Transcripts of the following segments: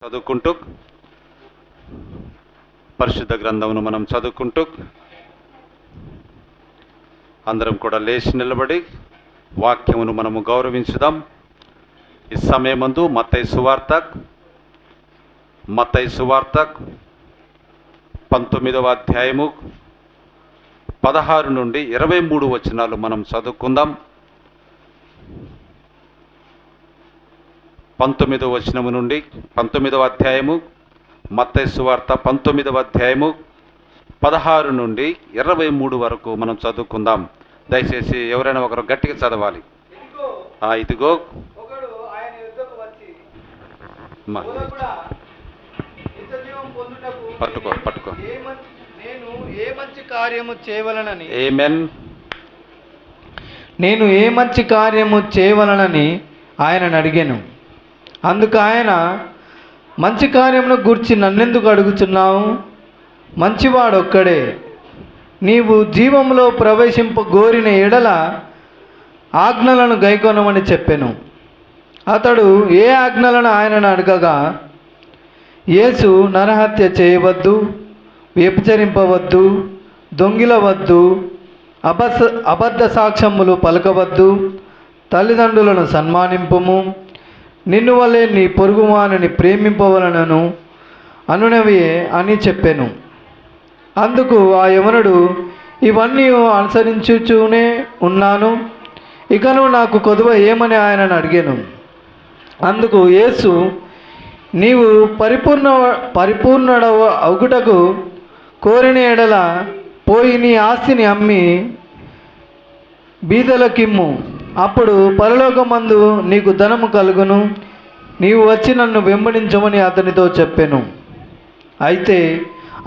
చదువుకుంటూ పరిశుద్ధ గ్రంథమును మనం చదువుకుంటూ అందరం కూడా లేచి నిలబడి వాక్యమును మనము గౌరవించుదాం. ఈ సమయమందు మత్తయి సువార్త 19వ అధ్యాయము 16 నుండి 23 వచనాలు మనం చదువుకుందాం. 19వ వచనము నుండి 19వ అధ్యాయము మత్తయి సువార్త 19వ అధ్యాయము 16 నుండి 23 వరకు మనం చదువుకుందాం. దయచేసి ఎవరైనా ఒకరు గట్టిగా చదవాలి. ఇదిగో పట్టుకో నేను ఏ మంచి కార్యము చేయవలనని నేను ఏ మంచి కార్యము చేయవలనని ఆయనను అడిగాను. అందుకు ఆయన, మంచి కార్యమును గూర్చి నన్నెందుకు అడుగుచున్నావు? మంచివాడొక్కడే. నీవు జీవములో ప్రవేశింపగోరిన ఎడల ఆజ్ఞలను గైకొనమని చెప్పెను. అతడు ఏ ఆజ్ఞలను ఆయనను అడగగా, యేసు నరహత్య చేయవద్దు, వ్యభిచరింపవద్దు, దొంగిలవద్దు, అబద్ధ సాక్ష్యములు పలకవద్దు, తల్లిదండ్రులను సన్మానింపుము, నిన్ను వలె నీ పొరుగువానిని ప్రేమింపవలనను అనునవి అని చెప్పాను. అందుకు ఆ యవనుడు, ఇవన్నీ అనుసరించుచూనే ఉన్నాను, ఇకను నాకు కొదువ ఏమని ఆయనను అడిగాను. అందుకు యేసు, నీవు పరిపూర్ణుడ అవుగుటకు కోరిన ఎడల పోయి నీ ఆస్తిని అమ్మి బీదలకిమ్ము, అప్పుడు పరలోకమందు నీకు ధనము కలుగును, నీవు వచ్చి నన్ను వెంబడించమని అతనితో చెప్పెను. అయితే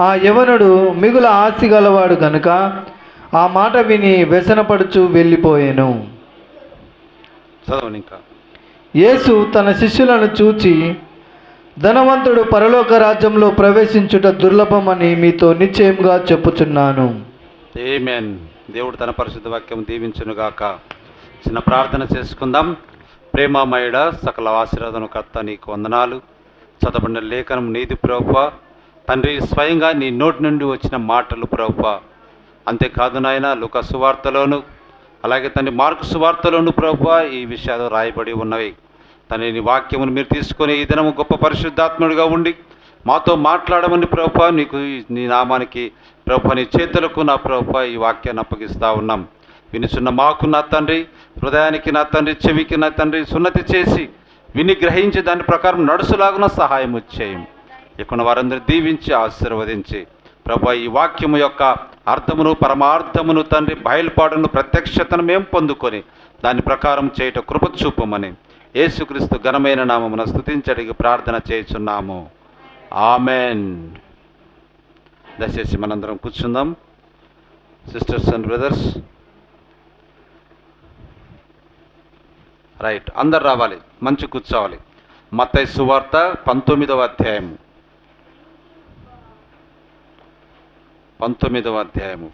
ఆ యవనుడు మిగుల ఆస్తి గలవాడు గనుక ఆ మాట విని వ్యసనపడుచు వెళ్ళిపోయాను. యేసు తన శిష్యులను చూచి, ధనవంతుడు పరలోక రాజ్యంలో ప్రవేశించుట దుర్లభమని మీతో నిశ్చయంగా చెప్పుచున్నాను. ఆమేన్. దేవుడు తన పరిశుద్ధ వాక్యం దీవించునుగాక. చిన్న ప్రార్థన చేసుకుందాం. ప్రేమమయుడ, సకల ఆశీర్వాదనకర్త, నీకు వందనాలు. చదవబడిన లేఖనం నీది ప్రభువా. తండ్రి, స్వయంగా నీ నోటి నుండి వచ్చిన మాటలు ప్రభువా. అంతేకాదు నాయన, లూకా సువార్తలోను అలాగే తండ్రి మార్కు సువార్తలోను ప్రభువా ఈ విషయాలు రాయబడి ఉన్నవి. తండ్రి, నీ వాక్యమును మీరు తీసుకొని ఈ దినము గొప్ప పరిశుద్ధాత్ముడిగా ఉండి మాతో మాట్లాడమని ప్రభువా, నీకు నీ నామానికి ప్రభువా, నీ చేతులకు నా ప్రభువా ఈ వాక్యాన్ని అప్పగిస్తూ ఉన్నాం. వినుచున్న మాకు నా తండ్రి, హృదయానికి నా తండ్రి, చెవికి నా తండ్రి సున్నతి చేసి విని గ్రహించి దాని ప్రకారం నడుసులాగున సహాయం చేయం. ఇక్కడ వారందరూ దీవించి ఆశీర్వదించి ప్రభువా, ఈ వాక్యము యొక్క అర్థమును పరమార్థమును తండ్రి బయలుపాటును ప్రత్యక్షతను మేము పొందుకొని దాని ప్రకారం చేయట కృప చూపమని యేసుక్రీస్తు ఘనమైన నామమున స్తుతించడికి ప్రార్థన చేయుచున్నాము. ఆమెన్. దయచేసి మనందరం కూర్చుందాం. సిస్టర్స్ అండ్ బ్రదర్స్, రైట్, అందరు రావాలి, మంచి కూర్చోవాలి. మత్తయి సువార్త 19వ అధ్యాయము 19వ అధ్యాయము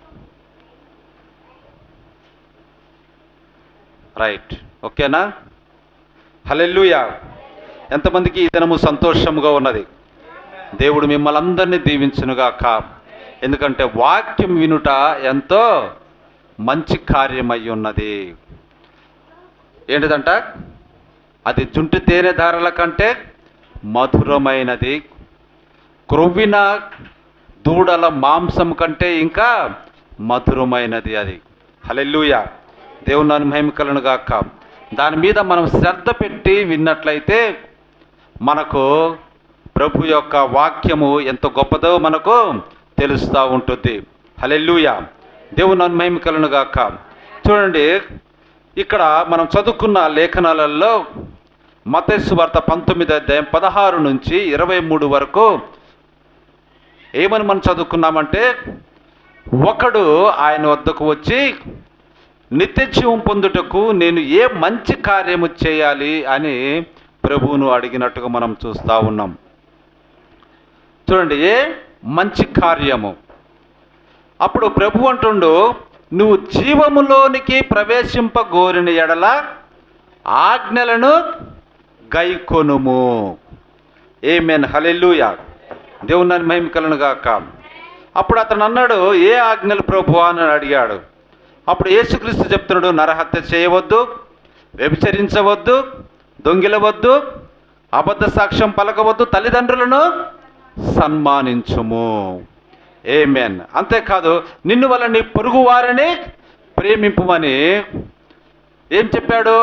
రైట్, ఓకేనా? హల్లెలూయా. ఎంతమందికి ఈ దినము సంతోషముగా ఉన్నది? దేవుడు మిమ్మల్ని అందరినీ దీవించునుగాక. ఎందుకంటే వాక్యం వినుట ఎంతో మంచి కార్యమై ఉన్నది. ఏంటిదంట? అది జుంటి తేనె ధారల కంటే మధురమైనది, క్రొవ్విన దూడల మాంసం కంటే ఇంకా మధురమైనది అది. హల్లెలూయా. దేవుని మహిమ కలుగును గాక. దాని మీద మనం శ్రద్ధ పెట్టి విన్నట్లయితే మనకు ప్రభు యొక్క వాక్యము ఎంత గొప్పదో మనకు తెలుస్తూ ఉంటుంది. హల్లెలూయా. దేవుని మహిమ కలుగును గాక. చూడండి, ఇక్కడ మనం చదువుకున్న లేఖనాలలో మత్తయి సువార్త 19వ అధ్యాయం 16 నుంచి 23 వరకు ఏమని మనం చదువుకున్నామంటే, ఒకడు ఆయన వద్దకు వచ్చి నిత్య జీవం పొందుటకు నేను ఏ మంచి కార్యము చేయాలి అని ప్రభువును అడిగినట్టుగా మనం చూస్తూ ఉన్నాం. చూడండి, ఏ మంచి కార్యము. అప్పుడు ప్రభు అంటుండు, నువ్వు జీవములోనికి ప్రవేశింపగోరిన ఎడల ఆజ్ఞలను గైకొనుము. ఆమేన్, హల్లెలూయా. దేవుని నామమునకు మహిమ కలుగును గాక. అప్పుడు అతను అన్నాడు, ఏ ఆజ్ఞలు ప్రభువా అని అడిగాడు. అప్పుడు యేసుక్రీస్తు చెప్తున్నాడు, నరహత్య చేయవద్దు, వ్యభిచరించవద్దు, దొంగిలవద్దు, అబద్ధ సాక్ష్యం పలకవద్దు, తల్లిదండ్రులను సన్మానించుము. ఆమేన్. అంతేకాదు నిన్ను వల్ల నీ పొరుగు వారిని ప్రేమింపుమని ఏం చెప్పాడు?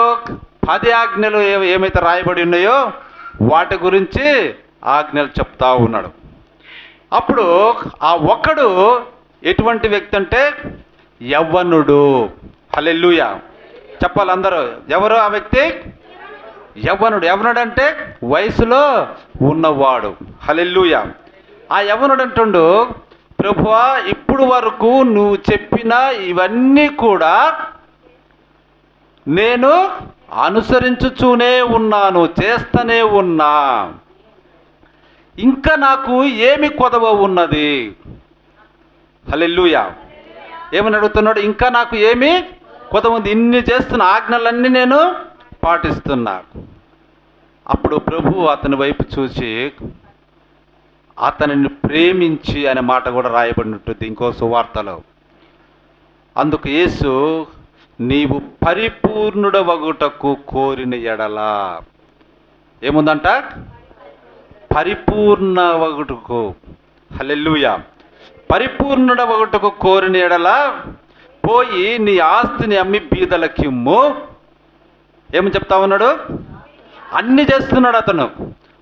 10 ఆజ్ఞలు ఏమైతే రాయబడి ఉన్నాయో వాటి గురించి ఆజ్ఞలు చెప్తా ఉన్నాడు. అప్పుడు ఆ ఒక్కడు ఎటువంటి వ్యక్తి అంటే యవ్వనుడు. హల్లెలూయా చెప్పాలి అందరూ. ఎవరు ఆ వ్యక్తి? యవ్వనుడు. యవ్వనుడు అంటే వయసులో ఉన్నవాడు. హల్లెలూయా. ఆ యవ్వనుడు అంటుండు, ప్రభువా ఇప్పుడు వరకు నువ్వు చెప్పిన ఇవన్నీ కూడా నేను అనుసరించుచూనే ఉన్నాను, చేస్తూనే ఉన్నా. ఇంకా నాకు ఏమి కొదవ ఉన్నది? హల్లెలూయా. ఏమని అడుగుతున్నాడు? ఇంకా నాకు ఏమి కొదవ ఉంది? ఇన్ని చేస్తున్న ఆజ్ఞలన్నీ నేను పాటిస్తున్నా. అప్పుడు ప్రభు అతని వైపు చూసి అతనిని ప్రేమించి అనే మాట కూడా రాయబడినట్టుంది ఇంకో సువార్తలో. అందుకు యేసు, నీవు పరిపూర్ణుడవగుటకు కోరిన ఎడలా, ఏముందంట? పరిపూర్ణవగుటకు. హల్లెలూయా. పరిపూర్ణుడవగుటకు కోరిన ఎడలా పోయి నీ ఆస్తిని అమ్మి బీదలకిమ్ము. ఏమని చెప్తా ఉన్నాడు? అన్నీ చేస్తున్నాడు అతను,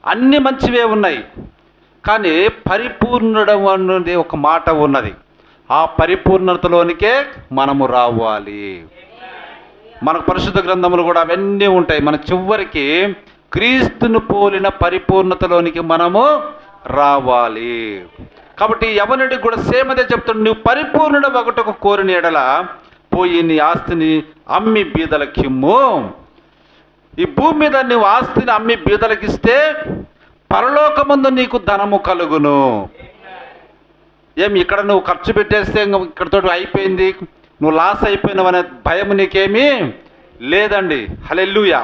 అన్నీ మంచివే ఉన్నాయి. కానీ పరిపూర్ణుడు అన్నది ఒక మాట ఉన్నది. ఆ పరిపూర్ణతలోనికే మనము రావాలి. మనకు పరిశుద్ధ గ్రంథములు కూడా అవన్నీ ఉంటాయి. మన చివరికి క్రీస్తును పోలిన పరిపూర్ణతలోనికి మనము రావాలి. కాబట్టి యవనుడికి కూడా సేమ్ అదే చెప్తాడు, నువ్వు పరిపూర్ణుడు ఒకటొక కోరిన ఎడల పోయి నీ ఆస్తిని అమ్మి బీదలకిమ్ము. ఈ భూమి మీద నువ్వు ఆస్తిని అమ్మి బీదలకిస్తే పరలోకమందు నీకు ధనము కలుగును. ఏమి ఇక్కడ నువ్వు ఖర్చు పెట్టేస్తే ఇక్కడతో అయిపోయింది, నువ్వు లాస్ అయిపోయినావు అనే భయం నీకేమీ లేదండి. హల్లెలూయా.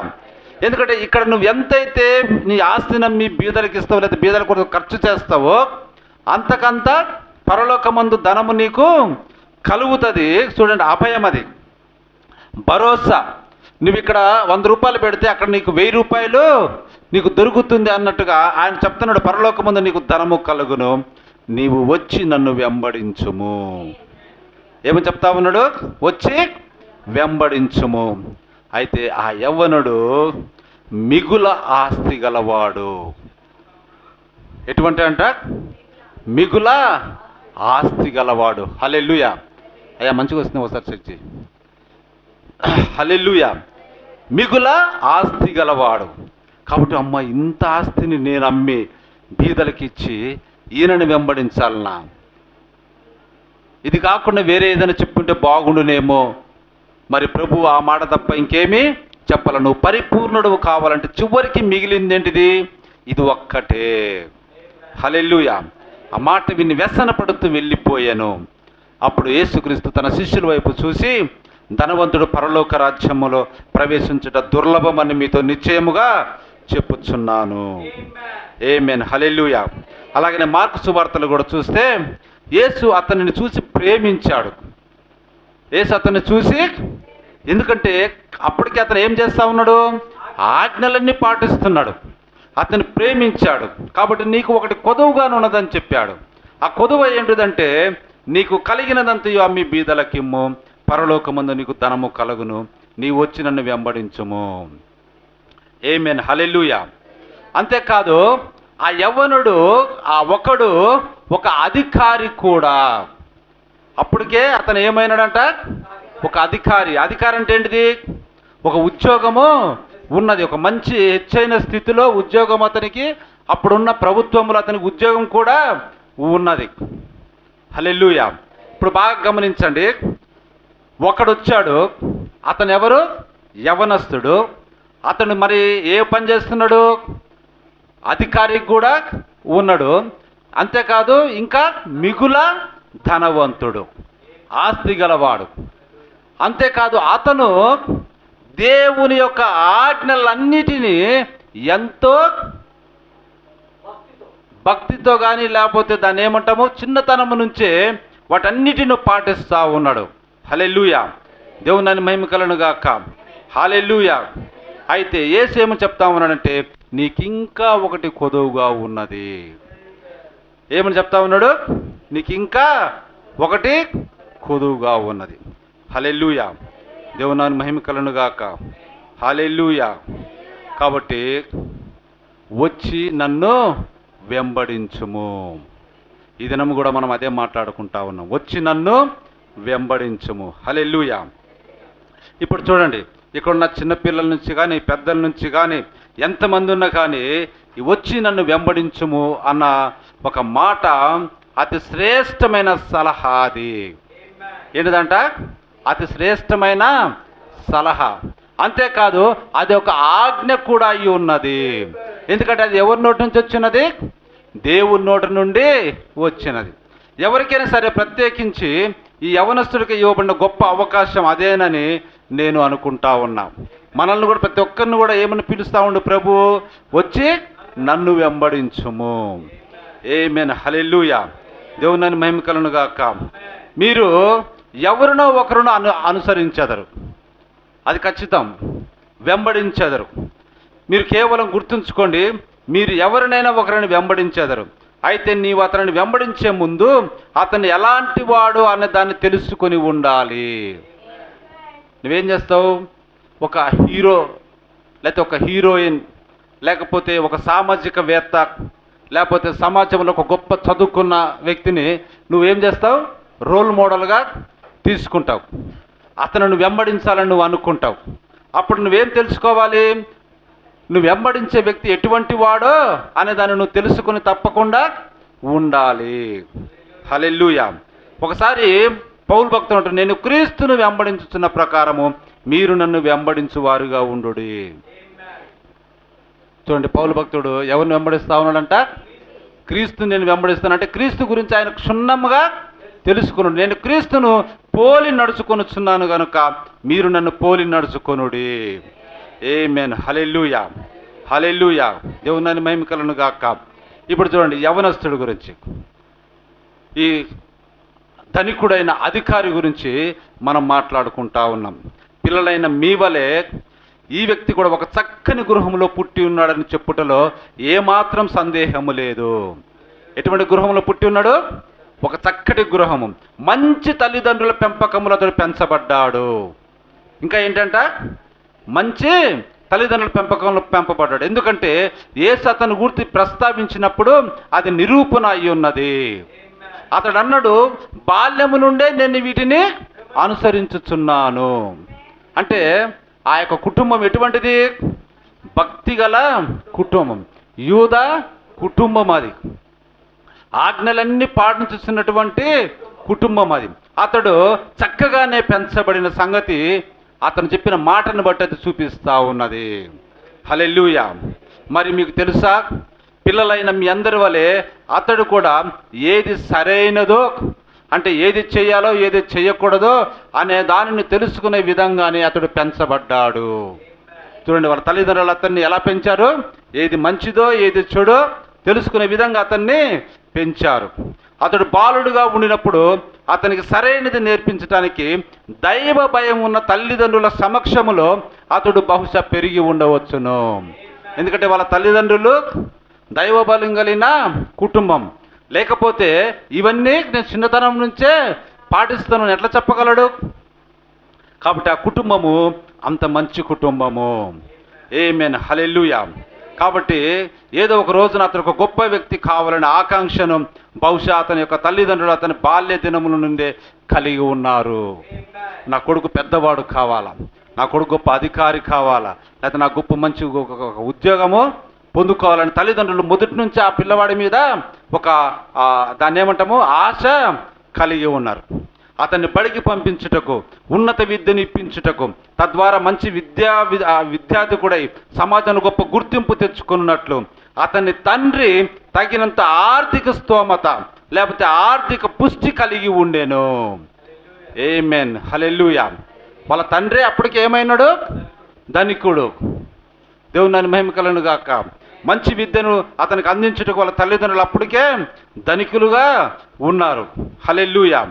ఎందుకంటే ఇక్కడ నువ్వు ఎంతైతే నీ ఆస్తిని అమ్మి బీదలకి ఇస్తావో లేదా బీదల కోసం ఖర్చు చేస్తావో అంతకంత పరలోకమందు ధనము నీకు కలుగుతుంది. చూడండి, అభయం అది, భరోసా. నువ్వు ఇక్కడ 100 రూపాయలు పెడితే అక్కడ నీకు 1000 రూపాయలు నీకు దొరుకుతుంది అన్నట్టుగా ఆయన చెప్తున్నాడు, పరలోకమందు నీకు ధనము కలుగును, నీవు వచ్చి నన్ను వెంబడించుము. ఏమని చెప్తా ఉన్నాడు? వచ్చి వెంబడించుము. అయితే ఆ యవ్వనుడు మిగుల ఆస్తి గలవాడు. ఎటువంటి అంట? మిగుల ఆస్తి గలవాడు. హల్లెలూయా. అయ్యా మంచిగా వస్తుంది, ఒకసారి చెక్ చేయి. హల్లెలూయా. మిగుల ఆస్తి గలవాడు. కాబట్టి అమ్మ, ఇంత ఆస్తిని నేను అమ్మి బీదలకి ఇచ్చి ఈయనని వెంబడించాలనా? ఇది కాకుండా వేరే ఏదైనా చెప్పుంటే బాగుండునేమో. మరి ప్రభు ఆ మాట తప్ప ఇంకేమీ చెప్పాల. నువ్వు పరిపూర్ణుడు కావాలంటే చివరికి మిగిలింది ఏంటిది? ఇది ఒక్కటే. హల్లెలూయా. ఆ మాట విని వ్యసన పడుతూ వెళ్ళిపోయాను. అప్పుడు యేసుక్రీస్తు తన శిష్యుల వైపు చూసి, ధనవంతుడు పరలోక రాజ్యములో ప్రవేశించుట దుర్లభమని మీతో నిశ్చయముగా చెప్పుచున్నాను. ఆమేన్, హల్లెలూయా. అలాగనే మార్కు సువార్తలు కూడా చూస్తే యేసు అతనిని చూసి ప్రేమించాడు. యేసు అతన్ని చూసి, ఎందుకంటే అప్పటికి అతను ఏం చేస్తా ఉన్నాడు? ఆజ్ఞలన్నీ పాటిస్తున్నాడు. అతను ప్రేమించాడు. కాబట్టి నీకు ఒకటి కొదువుగానే ఉన్నదని చెప్పాడు. ఆ కొదువ ఏంటిదంటే, నీకు కలిగినదంతయు అమ్మి బీదలకిమ్ము, పరలోకమందు నీకు ధనము కలుగును, నీవు వచ్చి నన్ను వెంబడించుము. ఆమేన్, హల్లెలూయా. అంతేకాదు ఆ యవ్వనుడు, ఆ ఒకడు ఒక అధికారి కూడా. అప్పటికే అతను ఏమైనాడంట? ఒక అధికారి. అధికారి అంటే ఏంటిది? ఒక ఉద్యోగము ఉన్నది, ఒక మంచి హెచ్చైన స్థితిలో ఉద్యోగం అతనికి. అప్పుడున్న ప్రభుత్వంలో అతనికి ఉద్యోగం కూడా ఉన్నది. హల్లెలూయా. ఇప్పుడు బాగా గమనించండి, ఒకడు వచ్చాడు. అతను ఎవరు? యవనస్తుడు. అతను మరి ఏ పని చేస్తున్నాడు? అధికారికి కూడా ఉన్నాడు. అంతేకాదు ఇంకా మిగుల ధనవంతుడు, ఆస్తి గలవాడు. అంతేకాదు అతను దేవుని యొక్క ఆజ్ఞలన్నిటినీ ఎంతో భక్తితో కానీ లేకపోతే దాన్ని ఏమంటాము చిన్నతనం నుంచే వాటన్నిటిని పాటిస్తూ ఉన్నాడు. హల్లెలూయా, దేవుని మహిమ కలుగును గాక. హల్లెలూయా. అయితే యేసు ఏమని చెప్తా ఉన్నాడంటే నీకింకా ఒకటి కొదువుగా ఉన్నది. ఏమని చెప్తా ఉన్నాడు? నీకింకా ఒకటి కొదువుగా ఉన్నది. హల్లెలూయా, దేవుని మహిమ కలుగును గాక. హల్లెలూయా. కాబట్టి వచ్చి నన్ను వెంబడించుము. ఈ దినం కూడా మనం అదే మాట్లాడుకుంటా ఉన్నాం, వచ్చి నన్ను వెంబడించుము. హల్లెలూయా. ఇప్పుడు చూడండి, ఇక్కడున్న చిన్నపిల్లల నుంచి కానీ పెద్దల నుంచి కానీ ఎంతమంది ఉన్నా కానీ ఈ వచ్చి నన్ను వెంబడించుము అన్న ఒక మాట అతి శ్రేష్టమైన సలహా. అది ఏంటిదంట? అతి శ్రేష్టమైన సలహా. అంతేకాదు అది ఒక ఆజ్ఞ కూడా అయి ఉన్నది. ఎందుకంటే అది ఎవరి నోటి నుంచి వచ్చినది? దేవుని నోటి నుండి వచ్చినది. ఎవరికైనా సరే ప్రత్యేకించి ఈ యవనస్తుడికి ఇవ్వబడిన గొప్ప అవకాశం అదేనని నేను అనుకుంటా ఉన్నా. మనల్ని కూడా ప్రతి ఒక్కరిని కూడా ఏమని పిలుస్తూ ఉండు? ప్రభు, వచ్చి నన్ను వెంబడించుము. ఆమేన్. హల్లెలూయా, దేవుని మహిమ కలుగును గాక. మీరు ఎవరినో ఒకరినో అనుసరించెదరు, అది ఖచ్చితం. వెంబడించెదరు. మీరు కేవలం గుర్తుంచుకోండి, మీరు ఎవరినైనా ఒకరిని వెంబడించెదరు. అయితే నీవు అతనిని వెంబడించే ముందు అతను ఎలాంటి వాడు అనే దాన్ని తెలుసుకొని ఉండాలి. నువ్వేం చేస్తావు? ఒక హీరో లేకపోతే ఒక హీరోయిన్ లేకపోతే ఒక సామాజికవేత్త లేకపోతే సమాజంలో ఒక గొప్ప చదువుకున్న వ్యక్తిని నువ్వేం చేస్తావు? రోల్ మోడల్గా తీసుకుంటావు. అతను వెంబడించాలని నువ్వు అనుకుంటావు. అప్పుడు నువ్వేం తెలుసుకోవాలి? నువ్వు వెంబడించే వ్యక్తి ఎటువంటి వాడో అనే దాన్ని నువ్వు తెలుసుకుని తప్పకుండా ఉండాలి. హల్లెలూయా. ఒకసారి పౌలు భక్తుడు అంటాడు, నేను క్రీస్తును వెంబడించుతున్న ప్రకారము మీరు నన్ను వెంబడించువారుగా ఉండుడి. చూడండి, పౌలు భక్తుడు ఎవరిని వెంబడిస్తా ఉన్నాడంట? క్రీస్తుని నేను వెంబడిస్తానంటే క్రీస్తు గురించి ఆయన క్షుణ్ణంగా తెలుసుకున్నాడు. నేను క్రీస్తును పోలి నడుచుకొనుచున్నాను కనుక మీరు నన్ను పోలి నడుచుకొనుడి. ఆమేన్. హల్లెలూయా, హల్లెలూయా, దేవుని మహిమ కలుగును గాక. ఇప్పుడు చూడండి, యవనస్తుడి గురించి, ఈ ధనికుడైన అధికారి గురించి మనం మాట్లాడుకుంటా ఉన్నాం. పిల్లలైన మీ వలె ఈ వ్యక్తి కూడా ఒక చక్కని గృహంలో పుట్టి ఉన్నాడని చెప్పుటలో ఏమాత్రం సందేహము లేదు. ఎటువంటి గృహంలో పుట్టి ఉన్నాడు? ఒక చక్కటి గృహము, మంచి తల్లిదండ్రుల పెంపకములతో పెంచబడ్డాడు. ఇంకా ఏంటంట? మంచి తల్లిదండ్రుల పెంపకంలో పెంపబడ్డాడు. ఎందుకంటే యేసు అతను గురించి ప్రస్తావించినప్పుడు అది నిరూపణ అయి ఉన్నది. అతడు అన్నాడు, బాల్యము నుండే నేను వీటిని అనుసరించుచున్నాను. అంటే ఆ యొక్క కుటుంబం ఎటువంటిది? భక్తిగల కుటుంబం, యూద కుటుంబం. అది ఆజ్ఞలన్నీ పాటించుతున్నటువంటి కుటుంబం. అది అతడు చక్కగానే పెంచబడిన సంగతి అతను చెప్పిన మాటను బట్టి అది చూపిస్తూ ఉన్నది. హల్లెలూయా. మరి మీకు తెలుసా, పిల్లలైన మీ అందరి వలె అతడు కూడా ఏది సరైనదో అంటే ఏది చేయాలో ఏది చేయకూడదో అనే దానిని తెలుసుకునే విధంగానే అతడు పెంచబడ్డాడు. చూడండి, వాళ్ళ తల్లిదండ్రులు అతన్ని ఎలా పెంచారు? ఏది మంచిదో ఏది చెడో తెలుసుకునే విధంగా అతన్ని పెంచారు. అతడు బాలుడుగా ఉండినప్పుడు అతనికి సరైనది నేర్పించడానికి దైవ భయం ఉన్న తల్లిదండ్రుల సమక్షములో అతడు బహుశా పెరిగి ఉండవచ్చును. ఎందుకంటే వాళ్ళ తల్లిదండ్రులు దైవ బలం కలిగిన కుటుంబం. లేకపోతే ఇవన్నీ నేను చిన్నతనం నుంచే పాటిస్తాను ఎట్లా చెప్పగలడు? కాబట్టి ఆ కుటుంబము అంత మంచి కుటుంబము. ఆమేన్. హల్లెలూయా. కాబట్టి ఏదో ఒక రోజున అతను ఒక గొప్ప వ్యక్తి కావాలనే ఆకాంక్షను బహుశా అతని యొక్క తల్లిదండ్రులు అతని బాల్య దినముల నుండే కలిగి ఉన్నారు. నా కొడుకు పెద్దవాడు కావాలా, నా కొడుకు గొప్ప అధికారి కావాలా, లేకపోతే నా గొప్ప మంచి ఉద్యోగము పొందుకోవాలని తల్లిదండ్రులు మొదటి నుంచి ఆ పిల్లవాడి మీద ఒక దాన్ని ఏమంటాము ఆశ కలిగి ఉన్నారు. అతన్ని బడికి పంపించుటకు, ఉన్నత విద్యను ఇప్పించుటకు, తద్వారా మంచి విద్యార్థి కూడా సమాజంలో గొప్ప గుర్తింపు తెచ్చుకున్నట్లు అతని తండ్రి తగినంత ఆర్థిక స్తోమత లేకపోతే ఆర్థిక పుష్టి కలిగి ఉండేను. ఆమేన్. హల్లెలూయా. వాళ్ళ తండ్రి అప్పటికి ఏమైనాడు? ధనికుడు. దేవుని మహిమ కలుగును గాక. మంచి విద్యను అతనికి అందించుటకు వాళ్ళ తల్లిదండ్రులు అప్పటికే ధనికులుగా ఉన్నారు. హల్లెలూయా.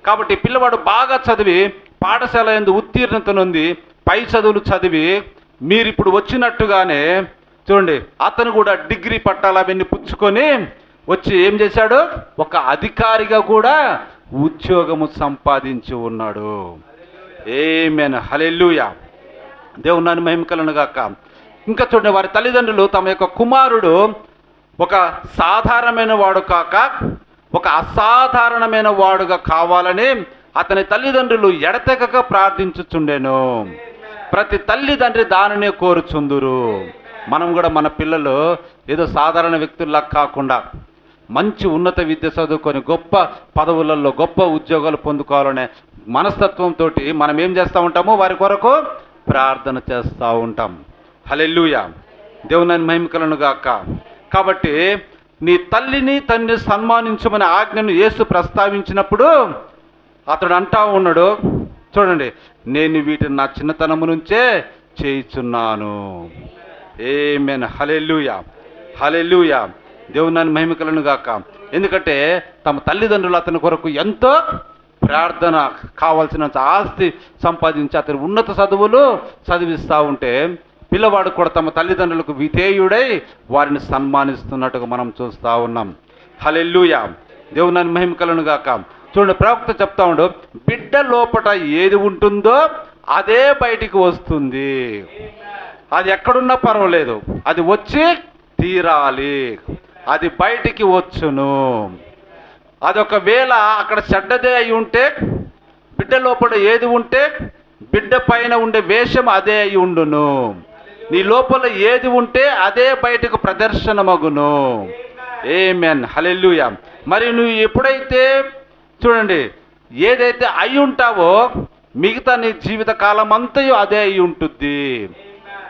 కాబట్టి పిల్లవాడు బాగా చదివి పాఠశాల యందు ఉత్తీర్ణత నొంది పై చదువులు చదివి మీరు ఇప్పుడు వచ్చినట్టుగానే చూడండి, అతను కూడా డిగ్రీ పట్టాలు అవన్నీ పుచ్చుకొని వచ్చి ఏం చేశాడు, ఒక అధికారిగా కూడా ఉద్యోగము సంపాదించి ఉన్నాడు. ఆమేన్. హల్లెలూయా. దేవుని నామమునకు మహిమ కలుగును గాక. ఇంకా చూడండి, వారి తల్లిదండ్రులు తమ యొక్క కుమారుడు ఒక సాధారణమైన వాడు కాక ఒక అసాధారణమైన వాడుగా కావాలని అతని తల్లిదండ్రులు ఎడతెగక ప్రార్థించుచుండెను. ప్రతి తల్లిదండ్రి దానినే కోరుచుందురు. మనం కూడా మన పిల్లలు ఏదో సాధారణ వ్యక్తుల్లా కాకుండా మంచి ఉన్నత విద్య చదువుకొని గొప్ప పదవులలో గొప్ప ఉద్యోగాలు పొందుకోవాలనే మనస్తత్వంతో మనం ఏం చేస్తూ ఉంటామో వారి కొరకు ప్రార్థన చేస్తూ ఉంటాం. హల్లెలూయా. దేవుని మహిమ కలుగును గాక. కాబట్టి నీ తల్లిని తండ్రిని సన్మానించమని ఆజ్ఞను యేసు ప్రస్తావించినప్పుడు అతడు అంటా ఉన్నాడు, చూడండి, నేను వీటిని నా చిన్నతనము నుంచే చేయుచున్నాను. ఆమేన్. హల్లెలూయా. హల్లెలూయా. దేవుని మహిమ కలుగును గాక. ఎందుకంటే తమ తల్లిదండ్రులు అతని కొరకు ఎంతో ప్రార్థన కావాల్సిన ఆస్తి సంపాదించి అతని ఉన్నత చదువులు చదివిస్తూ ఉంటే పిల్లవాడు కూడా తమ తల్లిదండ్రులకు విధేయుడై వారిని సన్మానిస్తున్నట్టుగా మనం చూస్తూ ఉన్నాం. హల్లెలూయా. దేవుని మహిమ కలుగును గాక. చూడండి, ప్రవక్త చెప్తా ఉండు, బిడ్డ లోపట ఏది ఉంటుందో అదే బయటికి వస్తుంది. అది ఎక్కడున్నా పర్వాలేదు, అది వచ్చి తీరాలి, అది బయటికి వచ్చును. అదొకవేళ అక్కడ చెడ్డదే అయి ఉంటే, బిడ్డ లోపల ఏది ఉంటే బిడ్డ పైన ఉండే వేషం అదే అయి ఉండును. నీ లోపల ఏది ఉంటే అదే బయటకు ప్రదర్శనమగును. ఆమేన్. హల్లెలూయా. మరి నువ్వు ఎప్పుడైతే చూడండి ఏదైతే అయి ఉంటావో మిగతా నీ జీవిత కాలం అంతయు అదే అయి ఉంటుంది.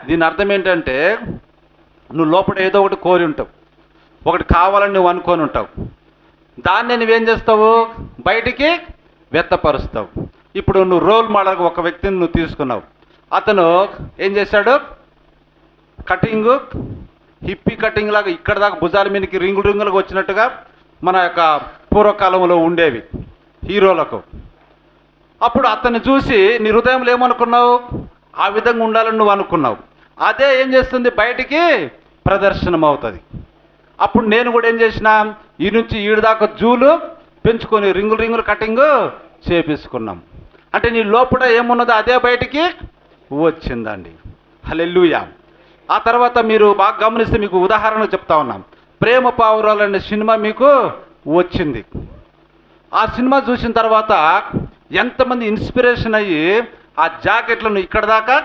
దీని అర్థం ఏంటంటే నువ్వు లోపల ఏదో ఒకటి కోరి ఉంటావు, ఒకటి కావాలని నువ్వు అనుకొని ఉంటావు, దాన్ని నువ్వేం చేస్తావు, బయటికి వ్యక్తపరుస్తావు. ఇప్పుడు నువ్వు రోల్ మోడల్గా ఒక వ్యక్తిని నువ్వు తీసుకున్నావు, అతను ఏం చేశాడు, కటింగు హిప్పీ కటింగ్ లాగా ఇక్కడ దాకా భుజాల మీదకి రింగులు రింగులుగా వచ్చినట్టుగా మన యొక్క పూర్వకాలంలో ఉండేవి హీరోలకు. అప్పుడు అతన్ని చూసి నీ హృదయంలో ఏమనుకున్నావు, ఆ విధంగా ఉండాలని నువ్వు అనుకున్నావు. అదే ఏం చేస్తుంది, బయటికి ప్రదర్శనం అవుతుంది. అప్పుడు నేను కూడా ఏం చేసిన, ఈ నుంచి ఈడు దాకా జూలు పెంచుకొని రింగులు రింగులు కటింగ్ చేపించుకున్నాం. అంటే నీ లోపల ఏమున్నదో అదే బయటికి వచ్చిందండి. హల్లెలూయా. ఆ తర్వాత మీరు బాగా గమనిస్తే మీకు ఉదాహరణ చెప్తా ఉన్నాం. ప్రేమ పావురాలు అనే సినిమా మీకు వచ్చింది. ఆ సినిమా చూసిన తర్వాత ఎంతమంది ఇన్స్పిరేషన్ అయ్యి ఆ జాకెట్లను ఇక్కడ దాకా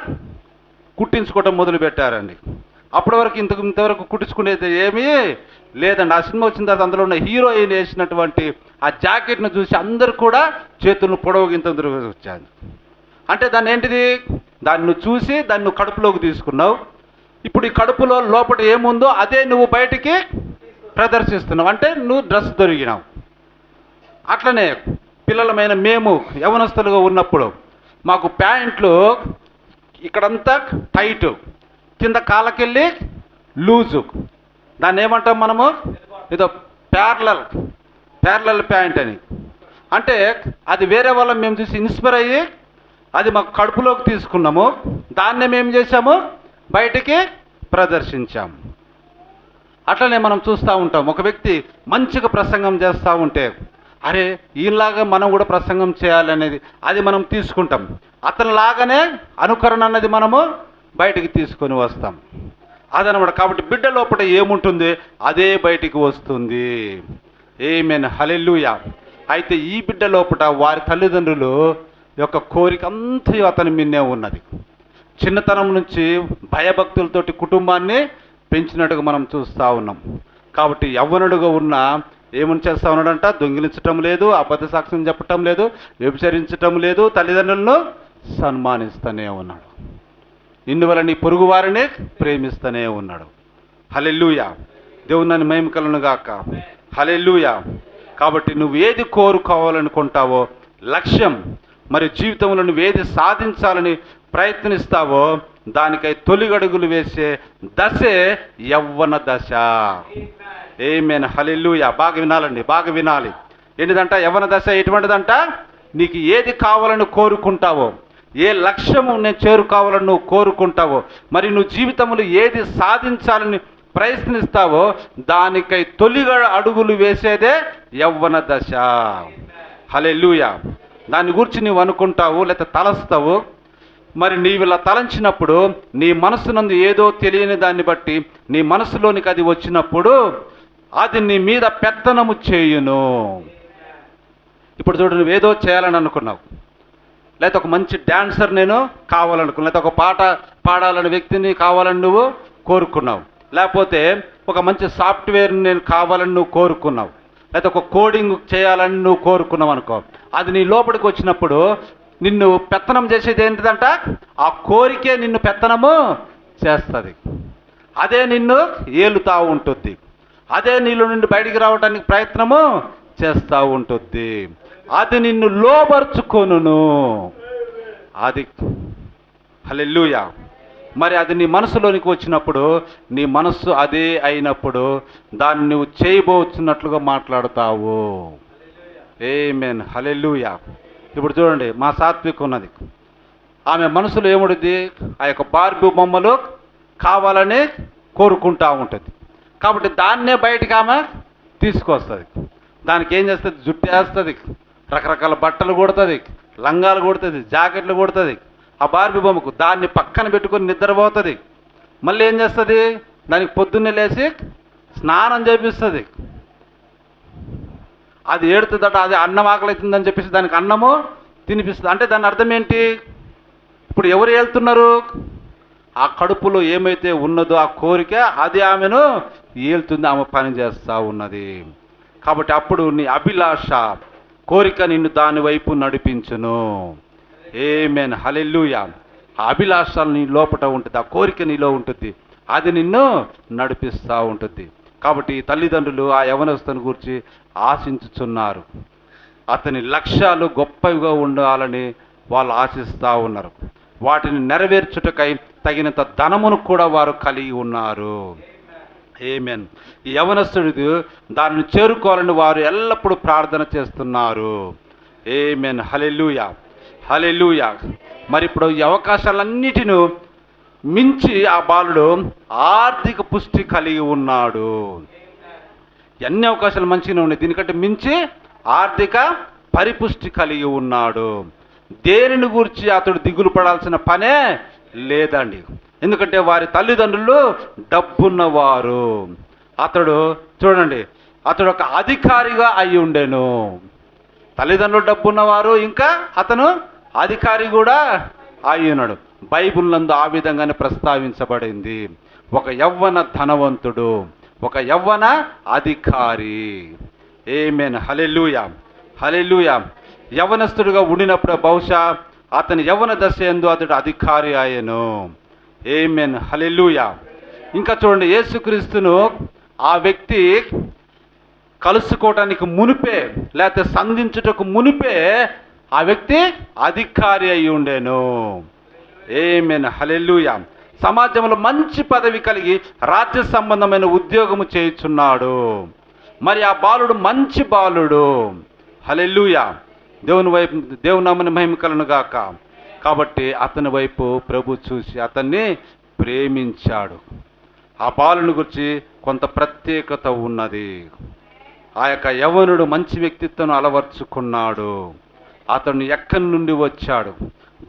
కుట్టించుకోవటం మొదలు పెట్టారండి. అప్పటి వరకు ఇంతవరకు కుట్టించుకునేది ఏమీ లేదండి. ఆ సినిమా వచ్చిన తర్వాత అందులో ఉన్న హీరోయిన్ వేసినటువంటి ఆ జాకెట్ను చూసి అందరు కూడా చేతులను పొడవుగింత వచ్చాను. అంటే దాన్ని ఏంటిది, దాన్ని నువ్వు చూసి దాన్ని నువ్వు కడుపులోకి తీసుకున్నావు. ఇప్పుడు ఈ కడుపులో లోపల ఏముందో అదే నువ్వు బయటికి ప్రదర్శిస్తున్నావు, అంటే నువ్వు డ్రెస్ దొరికినావు. అట్లనే పిల్లలమైన మేము యవనస్తులుగా ఉన్నప్పుడు మాకు ప్యాంట్లు ఇక్కడంతా టైటు, కింద కాళ్ళకెళ్ళి లూజు, దాన్ని ఏమంటాం మనము, ఏదో ప్యారలల్ ప్యాంట్ అని. అంటే అది వేరే వాళ్ళని మేము చూసి ఇన్స్పైర్ అయ్యి అది మాకు కడుపులోకి తీసుకున్నాము, దాన్నే మేము చేసాము బయటికి ప్రదర్శించాము. అట్లనే మనం చూస్తూ ఉంటాం, ఒక వ్యక్తి మంచిగా ప్రసంగం చేస్తూ ఉంటే అరే ఈయనలాగా మనం కూడా ప్రసంగం చేయాలనేది అది మనం తీసుకుంటాం. అతనిలాగానే అనుకరణ అన్నది మనము బయటికి తీసుకొని వస్తాం. అదనమాట. కాబట్టి బిడ్డ లోపల ఏముంటుంది అదే బయటికి వస్తుంది. ఆమేన్. హల్లెలూయా. అయితే ఈ బిడ్డ లోపల వారి తల్లిదండ్రులు యొక్క కోరిక అంతా అతని మిన్నే ఉన్నది. చిన్నతనం నుంచి భయభక్తులతోటి కుటుంబాన్ని పెంచినట్టుగా మనం చూస్తూ ఉన్నాం. కాబట్టి యవ్వనుడుగా ఉన్న ఏమని చేస్తూ ఉన్నాడంట, దొంగిలించటం లేదు, అబద్ధ సాక్ష్యం చెప్పటం లేదు, వ్యభిచరించటం లేదు, తల్లిదండ్రులను సన్మానిస్తూనే ఉన్నాడు. ఇందువల్ల నీ పొరుగు వారిని ప్రేమిస్తూనే ఉన్నాడు. హల్లెలూయా. దేవుని మహిమ కలుగును గాక. హల్లెలూయా. కాబట్టి నువ్వు ఏది కోరుకోవాలనుకుంటావో లక్ష్యం, మరి జీవితంలో నువ్వు ఏది సాధించాలని ప్రయత్నిస్తావో దానికై తొలిగడుగులు వేసే దశే యవ్వన దశ. ఆమేన్, హల్లెలూయా. బాగా వినాలండి, బాగా వినాలి. ఏంటిదంట యవ్వన దశ? ఎటువంటిదంట? నీకు ఏది కావాలని కోరుకుంటావో, ఏ లక్ష్యము నేను చేరుకోవాలని నువ్వు కోరుకుంటావో, మరి నువ్వు జీవితంలో ఏది సాధించాలని ప్రయత్నిస్తావో దానికై తొలిగా అడుగులు వేసేదే యవ్వన దశ. హల్లెలూయా. దాని గురించి నువ్వు అనుకుంటావు, లేకపోతే తలస్తావు. మరి నీవు ఇలా తలంచినప్పుడు నీ మనసునందు ఏదో తెలియని దాన్ని బట్టి నీ మనసులోనికి అది వచ్చినప్పుడు అది నీ మీద పెత్తనము చేయును. ఇప్పుడు చూడు, నువ్వేదో చేయాలని అనుకున్నావు, లేకపోతే ఒక మంచి డాన్సర్ నేను కావాలనుకున్నావు, లేకపోతే ఒక పాట పాడాలని వ్యక్తిని కావాలని నువ్వు కోరుకున్నావు, లేకపోతే ఒక మంచి సాఫ్ట్వేర్ని నేను కావాలని నువ్వు కోరుకున్నావు, లేకపోతే ఒక కోడింగ్ చేయాలని నువ్వు కోరుకున్నావు అనుకో. అది నీ లోపలికి వచ్చినప్పుడు నిన్ను పెత్తనం చేసేది ఏంటిదంట? ఆ కోరికే నిన్ను పెత్తనము చేస్తుంది. అదే నిన్ను ఏలుతూ ఉంటుంది, అదే నీలో నుండి బయటికి రావడానికి ప్రయత్నము చేస్తూ ఉంటుంది, అది నిన్ను లోబర్చుకొనును. అది హల్లెలూయా. మరి అది నీ మనసులోనికి వచ్చినప్పుడు, నీ మనస్సు అదే అయినప్పుడు దాన్ని నువ్వు చేయబోతున్నట్లుగా మాట్లాడతావు. ఆమేన్, హల్లెలూయా. ఇప్పుడు చూడండి, మా సాత్విక ఉన్నది, ఆమె మనసులో ఏముడిది? ఆ యొక్క బార్బీ బొమ్మలు కావాలని కోరుకుంటూ ఉంటుంది. కాబట్టి దాన్నే బయటికి ఆమె తీసుకొస్తుంది. దానికి ఏం చేస్తుంది? జుట్టు వేస్తుంది, రకరకాల బట్టలు కుడుతుంది, లంగాలు కుడుతుంది, జాకెట్లు కుడుతుంది. ఆ బార్బీ బొమ్మకు దాన్ని పక్కన పెట్టుకొని నిద్రపోతుంది. మళ్ళీ ఏం చేస్తుంది? దానికి పొద్దున్నే లేచి స్నానం చేపిస్తుంది. అది ఏడుతుందట, అది అన్నం ఆకలి అవుతుందని చెప్పేసి దానికి అన్నము తినిపిస్తుంది. అంటే దాని అర్థం ఏంటి? ఇప్పుడు ఎవరు ఏళ్తున్నారు? ఆ కడుపులో ఏమైతే ఉన్నదో ఆ కోరిక అది ఆమెను ఏళ్తుంది, ఆమె పని చేస్తూ ఉన్నది. కాబట్టి అప్పుడు నీ అభిలాష, కోరిక నిన్ను దాని వైపు నడిపించును. ఆమేన్, హల్లెలూయా. ఆ అభిలాషలు నీ లోపట ఉంటుంది, ఆ కోరిక నీలో ఉంటుంది, అది నిన్ను నడిపిస్తూ ఉంటుంది. కాబట్టి తల్లిదండ్రులు ఆ యవనస్తుని గురించి ఆశించుచున్నారు. అతని లక్ష్యాలు గొప్పవిగా ఉండాలని వాళ్ళు ఆశిస్తూ ఉన్నారు. వాటిని నెరవేర్చుటకై తగినంత ధనమును కూడా వారు కలిగి ఉన్నారు. ఆమేన్. ఈ యవనస్తుడు దానిని చేరుకోవాలని వారు ఎల్లప్పుడూ ప్రార్థన చేస్తున్నారు. ఆమేన్, హల్లెలూయా, హల్లెలూయా. మరి ఇప్పుడు ఈ అవకాశాలన్నిటిని మించి ఆ బాలుడు ఆర్థిక పుష్టి కలిగి ఉన్నాడు. ఎన్ని అవకాశాలు మంచిగానే ఉన్నాయి, దీనికంటే మించి ఆర్థిక పరిపుష్టి కలిగి ఉన్నాడు. దేనిని గురించి అతడు దిగులు పడాల్సిన పనే లేదండి. ఎందుకంటే వారి తల్లిదండ్రులు డబ్బున్నవారు. అతడు చూడండి, అతడు ఒక అధికారిగా అయి ఉండెను. తల్లిదండ్రులు డబ్బున్నవారు, ఇంకా అతను అధికారి కూడా అయి ఉన్నాడు. బైబిల్ నందు ఆ విధంగానే ప్రస్తావించబడింది. ఒక యవ్వన ధనవంతుడు, ఒక యవ్వన అధికారి. ఆమేన్, హల్లెలూయా, హల్లెలూయా. యవ్వనస్తుడిగా ఉండినప్పుడు బహుశా అతని యవ్వన దశ యందు అతడు అధికారి అయ్యను. ఆమేన్, హల్లెలూయా. ఇంకా చూడండి, యేసుక్రీస్తును ఆ వ్యక్తి కలుసుకోవటానికి మునిపే, లేకపోతే సంధించుటకు మునిపే ఆ వ్యక్తి అధికారి అయి ఉండేను. ఆమేన్, హల్లెలూయా. సమాజంలో మంచి పదవి కలిగి రాజ్య సంబంధమైన ఉద్యోగము చేయుచున్నాడు. మరి ఆ బాలుడు మంచి బాలుడు. హల్లెలూయా. దేవుని వైపు, దేవుని నామమున మహిమ కలుగును గాక. కాబట్టి అతని వైపు ప్రభు చూసి అతన్ని ప్రేమించాడు. ఆ బాలుని గురించి కొంత ప్రత్యేకత ఉన్నది. ఆ యొక్క యవ్వనుడు మంచి వ్యక్తిత్వం అలవర్చుకున్నాడు. అతను ఎక్కడి నుండి వచ్చాడు?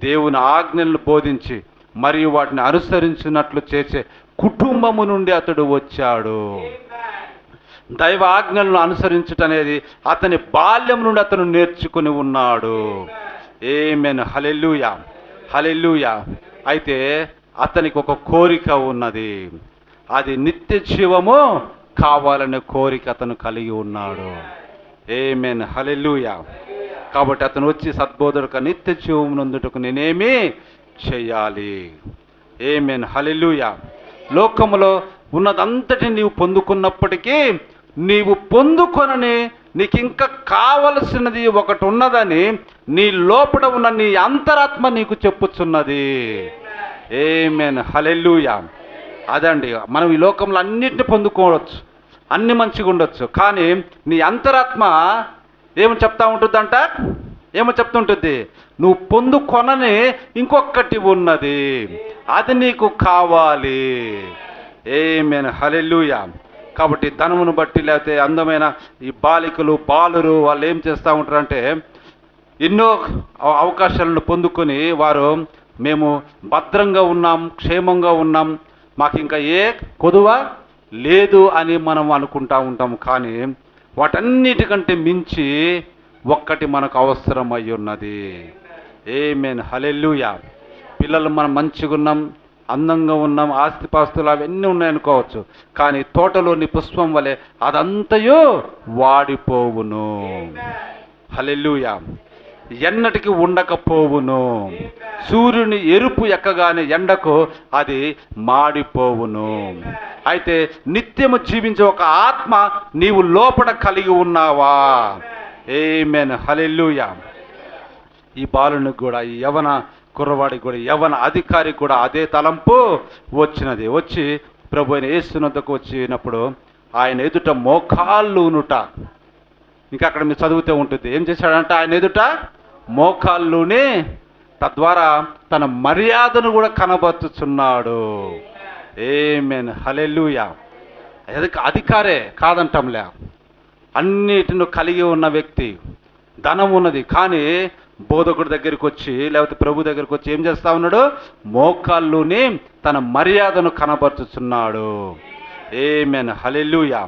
దేవుని ఆజ్ఞలను బోధించి మరియు వాటిని అనుసరించినట్లు చేసే కుటుంబము నుండి అతడు వచ్చాడు. దైవ ఆజ్ఞలను అనుసరించటం అనేది అతని బాల్యం నుండి అతను నేర్చుకుని ఉన్నాడు. ఆమేన్, హల్లెలూయా, హల్లెలూయా. అయితే అతనికి ఒక కోరిక ఉన్నది, అది నిత్య జీవము కావాలనే కోరిక అతను కలిగి ఉన్నాడు. ఆమేన్, హల్లెలూయా. కాబట్టి అతను వచ్చి సద్బోధకుడు నిత్య జీవం నందుటకు నేనేమి చేయాలి? ఆమేన్, హల్లెలూయా. లోకములో ఉన్నదంతటి నీవు పొందుకున్నప్పటికీ నీవు పొందుకొనని నీకు ఇంకా కావలసినది ఒకటి ఉన్నదని నీ లోపల ఉన్న నీ అంతరాత్మ నీకు చెప్పుచున్నది. ఆమేన్, హల్లెలూయా. అదండి, మనం ఈ లోకంలో అన్నిటిని పొందుకోవచ్చు, అన్ని మంచిగా ఉండొచ్చు, కానీ నీ అంతరాత్మ ఏమని చెప్తా ఉంటుందంట? ఏమని చెప్తుంటుంది? నువ్వు పొందుకొనని ఇంకొకటి ఉన్నది, అది నీకు కావాలి. ఆమేన్, హల్లెలూయా. కాబట్టి ధనమును బట్టి లేకపోతే అందమైన ఈ బాలికలు బాలురు వాళ్ళు ఏం చేస్తూ ఉంటారంటే ఎన్నో అవకాశాలను పొందుకొని వారు మేము భద్రంగా ఉన్నాం, క్షేమంగా ఉన్నాం, మాకు ఇంకా ఏ కొదువ లేదు అని మనం అనుకుంటా ఉంటాం. కానీ వాటన్నిటికంటే మించి ఒక్కటి మనకు అవసరమై ఉన్నది. ఆమేన్, హల్లెలూయా. పిల్లలు మనం మంచిగా ఉన్నాం, అందంగా ఉన్నాం, ఆస్తిపాస్తులు అవన్నీ ఉన్నాయనుకోవచ్చు, కానీ తోటలోని పుష్పం వలె అదంతయో వాడిపోవును. హల్లెలూయా. ఎన్నటికి ఉండకపోవును. సూర్యుని ఎరుపు ఎక్కగానే ఎండకు అది మాడిపోవును. అయితే నిత్యము జీవించే ఒక ఆత్మ నీవు లోపల కలిగి ఉన్నావా? ఆమేన్, హల్లెలూయా. ఈ బాలునికి కూడా, ఈ యవన కుర్రవాడికి కూడా, యవన అధికారికి కూడా అదే తలంపు వచ్చినది. వచ్చి ప్రభు అయిన యేసునొద్దకు వచ్చినప్పుడు ఆయన ఎదుట మోకాళ్ళునుట, ఇంకా అక్కడ మీరు చదివితే ఉంటుంది, ఏం చేశాడంటే ఆయన ఎదుట మోకాళ్ళుని, తద్వారా తన మర్యాదను కూడా కనబరుచుచున్నాడు. ఆమేన్, హల్లెలూయా. అధికారే కాదంటంలే, అన్నిటిని కలిగి ఉన్న వ్యక్తి, ధనం ఉన్నది, కానీ బోధకుడి దగ్గరికి వచ్చి లేకపోతే ప్రభు దగ్గరికి వచ్చి ఏం చేస్తా ఉన్నాడు? మోకాళ్ళుని తన మర్యాదను కనబరుచుచున్నాడు. ఆమేన్, హల్లెలూయా,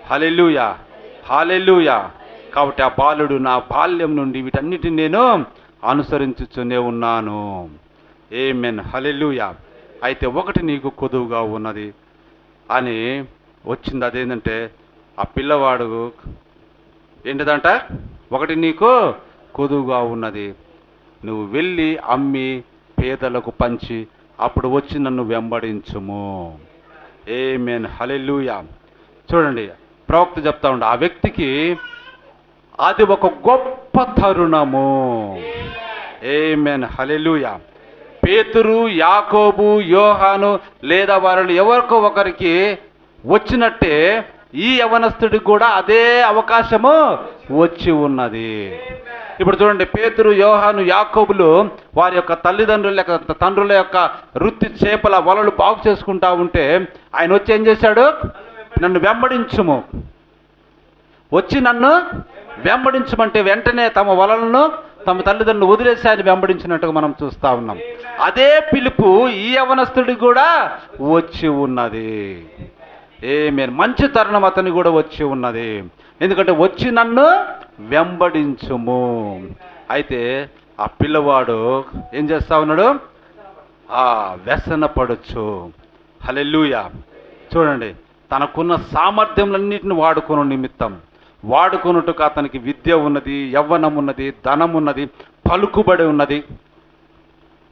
హల్లెలూయా, హల్లెలూయా. కాబట్టి ఆ బాలుడు నా బాల్యం నుండి వీటన్నిటిని నేను అనుసరించుతూనే ఉన్నాను. ఆమేన్, హల్లెలూయా. అయితే ఒకటి నీకు కొదువుగా ఉన్నది అని వచ్చింది, అదేంటంటే ఆ పిల్లవాడు ఏంటిదంట? ఒకటి నీకు కొదువుగా ఉన్నది, నువ్వు వెళ్ళి అమ్మి పేదలకు పంచి అప్పుడు వచ్చి నన్ను వెంబడించుము. ఆమేన్, హల్లెలూయా. చూడండి, ప్రవక్త చెప్తా ఉండే ఆ వ్యక్తికి అది ఒక గొప్ప తరుణము. ఆమేన్, హల్లెలూయా. పేతురు, యాకోబు, యోహాను లేదా వారిలో ఎవరికో ఒకరికి వచ్చినట్టే ఈ యవనస్తుడికి కూడా అదే అవకాశము వచ్చి ఉన్నది. ఇప్పుడు చూడండి, పేతురు, యోహాను, యాకోబులు వారి యొక్క తల్లిదండ్రుల యొక్క తండ్రుల యొక్క వృత్తి చేపల వలలు బాగు చేసుకుంటా ఉంటే ఆయన వచ్చి ఏం చేశాడు? నన్ను వెంబడించుము, వచ్చి నన్ను వెంబడించమంటే వెంటనే తమ వలలను తమ తల్లిదండ్రులు వదిలేసి ఆయన వెంబడించినట్టుగా మనం చూస్తూ ఉన్నాం. అదే పిలుపు ఈ యవనస్తుడికి కూడా వచ్చి ఉన్నది. ఆమేన్, మంచి తరుణం అతనికి కూడా వచ్చి ఉన్నది. ఎందుకంటే వచ్చి నన్ను వెంబడించుము. అయితే ఆ పిల్లవాడు ఏం చేస్తా ఉన్నాడు? వ్యసన పడొచ్చు. హల్లెలూయా. చూడండి, తనకున్న సామర్థ్యములన్నిటిని వాడుకొను నిమిత్తం, వాడుకొనుటకు అతనికి విద్య ఉన్నది, యవ్వనం ఉన్నది, ధనం ఉన్నది, పలుకుబడి ఉన్నది.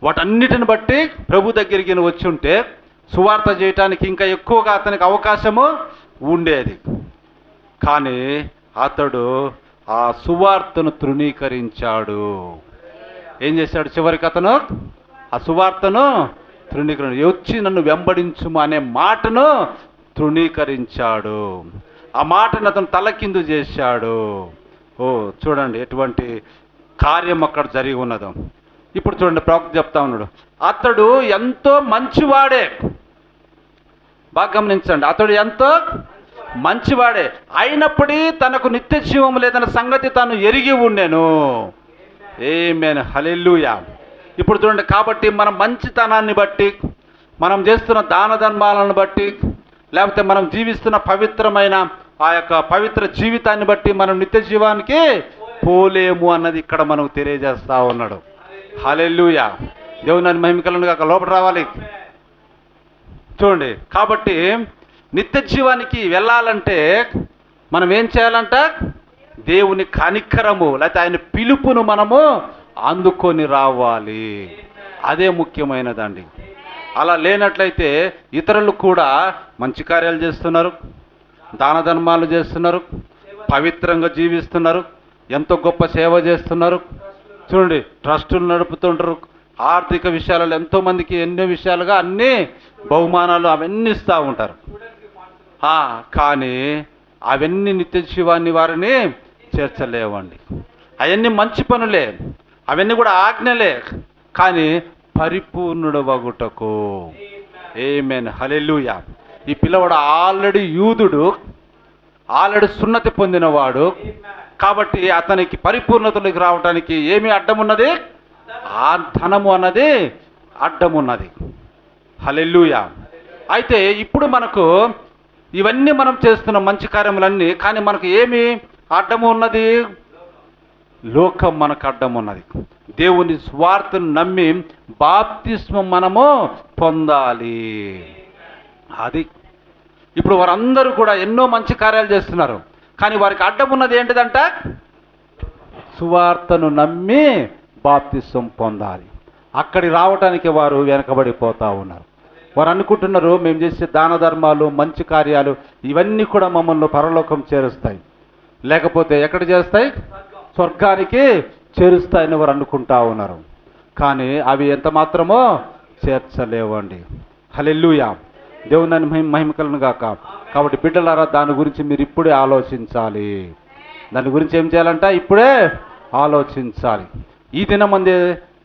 వాటన్నిటిని బట్టి ప్రభు దగ్గరికి వచ్చి ఉంటే సువార్త చేయటానికి ఇంకా ఎక్కువగా అతనికి అవకాశము ఉండేది. కానీ అతడు ఆ సువార్తను తృణీకరించాడు. ఏం చేశాడు? చివరికి అతను ఆ సువార్తను వచ్చి నన్ను వెంబడించుము అనే మాటను తృణీకరించాడు. ఆ మాటను అతను తలకిందు చేశాడు. చూడండి ఎటువంటి కార్యం అక్కడ జరిగి ఉన్నదో. ఇప్పుడు చూడండి, ప్రవక్త చెప్తా ఉన్నాడు, అతడు ఎంతో మంచివాడే. బాగా గమనించండి, అతడు ఎంతో మంచివాడే అయినప్పటికీ తనకు నిత్య జీవం లేదన్న సంగతి తాను ఎరిగి ఉండెను. ఆమేన్, హల్లెలూయా. ఇప్పుడు చూడండి, కాబట్టి మన మంచితనాన్ని బట్టి, మనం చేస్తున్న దాన ధర్మాలను బట్టి, లేకపోతే మనం జీవిస్తున్న పవిత్రమైన ఆ యొక్క పవిత్ర జీవితాన్ని బట్టి మనం నిత్య జీవానికి పోలేము అన్నది ఇక్కడ మనకు తెలియజేస్తా ఉన్నాడు. హల్లెలూయా. దేవుని మహిమ కలుగును గాక. లోపల రావాలి. చూడండి, కాబట్టి నిత్య జీవానికి వెళ్ళాలంటే మనం ఏం చేయాలంట? దేవుని కనికరము లేకపోతే ఆయన పిలుపును మనము అందుకొని రావాలి. అదే ముఖ్యమైనదండి. అలా లేనట్లయితే ఇతరులు కూడా మంచి కార్యాలు చేస్తున్నారు, దాన ధర్మాలు చేస్తున్నారు, పవిత్రంగా జీవిస్తున్నారు, ఎంతో గొప్ప సేవ చేస్తున్నారు. చూడండి, ట్రస్టులు నడుపుతుంటారు, ఆర్థిక విషయాలలో ఎంతోమందికి ఎన్నో విషయాలుగా అన్నీ బహుమానాలు అవన్నీ ఇస్తూ ఉంటారు. కానీ అవన్నీ నిత్య జీవాన్ని వారిని చేర్చలేవండి. అవన్నీ మంచి పనులే, అవన్నీ కూడా ఆజ్ఞలే, కానీ పరిపూర్ణుడు వగుటకు. ఆమేన్, హల్లెలూయా. ఈ పిల్లవాడు ఆల్రెడీ యూదుడు, ఆల్రెడీ సున్నతి పొందినవాడు కాబట్టి అతనికి పరిపూర్ణతలోకి రావడానికి ఏమి అడ్డమున్నది? ఆ ధనము అన్నది అడ్డమున్నది. హల్లెలూయా. అయితే ఇప్పుడు మనకు ఇవన్నీ మనం చేస్తున్న మంచి కార్యములన్నీ, కానీ మనకు ఏమి అడ్డము ఉన్నది? లోకం మనకు అడ్డం ఉన్నది. దేవుని స్వార్థను నమ్మి బాప్తిస్మం మనము పొందాలి. అది ఇప్పుడు వారందరూ కూడా ఎన్నో మంచి కార్యాలు చేస్తున్నారు, కానీ వారికి అడ్డం ఉన్నది ఏంటిదంట? సువార్తను నమ్మి బాప్తిస్మం పొందాలి. అక్కడికి రావటానికి వారు వెనకబడిపోతూ ఉన్నారు. వారు అనుకుంటున్నారు మేము చేసే దాన ధర్మాలు, మంచి కార్యాలు ఇవన్నీ కూడా మమ్మల్ని పరలోకం చేరుస్తాయి, లేకపోతే ఎక్కడ చేస్తాయి? స్వర్గానికి చేరుస్తాయని వారు అనుకుంటా ఉన్నారు. కానీ అవి ఎంత మాత్రమో చేర్చలేవండి. హల్లెలూయా. దేవుని మహిమ కలుగును గాక. కాబట్టి బిడ్డలారా, దాని గురించి మీరు ఇప్పుడే ఆలోచించాలి. దాని గురించి ఏం చేయాలంట? ఇప్పుడే ఆలోచించాలి. ఈ దినమందే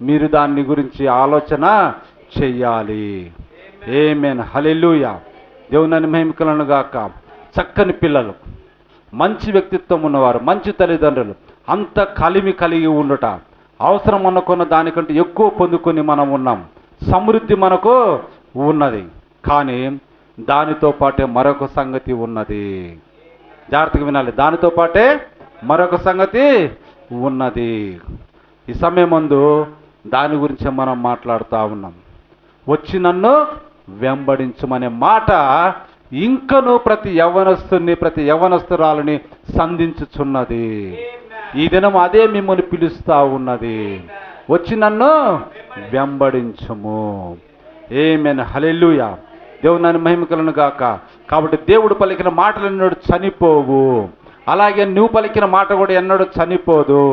మీరు దాని గురించి ఆలోచన చెయ్యాలి. ఆమేన్, హల్లెలూయా. దేవుని మహిమ కలుగును గాక. చక్కని పిల్లలు, మంచి వ్యక్తిత్వం ఉన్నవారు, మంచి తల్లిదండ్రులు, అంత కలిమి కలిగి ఉండుట, అవసరం అనుకున్న దానికంటే ఎక్కువ పొందుకొని మనం ఉన్నాం. సమృద్ధి మనకు ఉన్నది. కానీ దానితో పాటే మరొక సంగతి ఉన్నది. జాగ్రత్తగా వినాలి. దానితో పాటే మరొక సంగతి ఉన్నది. ఈ సమయమందు దాని గురించి మనం మాట్లాడుతూ ఉన్నాం. వచ్చి నన్ను వెంబడించమనే మాట ఇంకను ప్రతి యవ్వనస్తుని, ప్రతి యవ్వనస్తురాలని సంధించుచున్నది. ఈ దినం అదే మిమ్మల్ని పిలుస్తూ ఉన్నది. వచ్చి నన్ను వెంబడించుము. ఆమేన్, హల్లెలూయా. దేవుని మహిమ కలుగును గాక. కాబట్టి దేవుడు పలికిన మాటలు ఎన్నడూ చనిపోవు, అలాగే నువ్వు పలికిన మాట కూడా ఎన్నడూ చనిపోదు.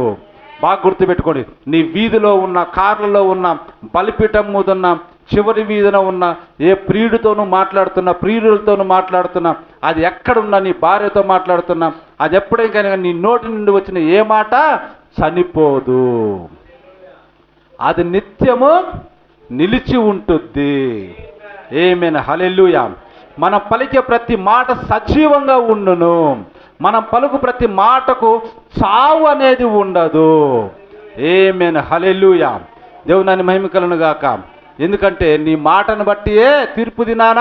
బాగా గుర్తుపెట్టుకోండి. నీ వీధిలో ఉన్న, కార్లలో ఉన్న, బలిపీఠం మీద ఉన్న, చివరి వీధిన ఉన్న ఏ ప్రియుడితోనూ మాట్లాడుతున్నా, ప్రియులతోనూ మాట్లాడుతున్నా, అది ఎక్కడున్నా, నీ భార్యతో మాట్లాడుతున్నా, అది ఎప్పుడైనా నీ నోటి నుండి వచ్చిన ఏ మాట చనిపోదు. అది నిత్యము నిలిచి ఉంటుంది. ఆమేన్, హల్లెలూయా. మనం పలికే ప్రతి మాట సజీవంగా ఉండును. మనం పలుకు ప్రతి మాటకు చావు అనేది ఉండదు. ఆమేన్, హల్లెలూయా. దేవుని మహిమ కలుగును గాక. ఎందుకంటే నీ మాటను బట్టియే తీర్పు దినాన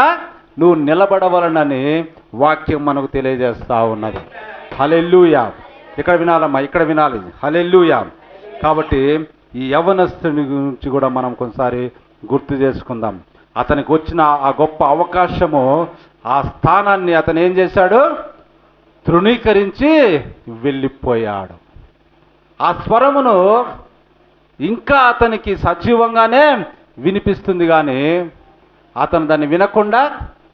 నువ్వు నిలబడవలనని వాక్యం మనకు తెలియజేస్తూ ఉన్నది. హల్లెలూయా. ఇక్కడ వినాలమ్మా, ఇక్కడ వినాలి. హల్లెలూయా. కాబట్టి ఈ యవ్వనస్తుని గురించి కూడా మనం కొంతసారి గుర్తు చేసుకుందాం. అతనికి వచ్చిన ఆ గొప్ప అవకాశము, ఆ స్థానాన్ని అతను ఏం చేశాడు? తృణీకరించి వెళ్ళిపోయాడు. ఆ స్వరమును ఇంకా అతనికి సజీవంగానే వినిపిస్తుంది, కానీ అతను దాన్ని వినకుండా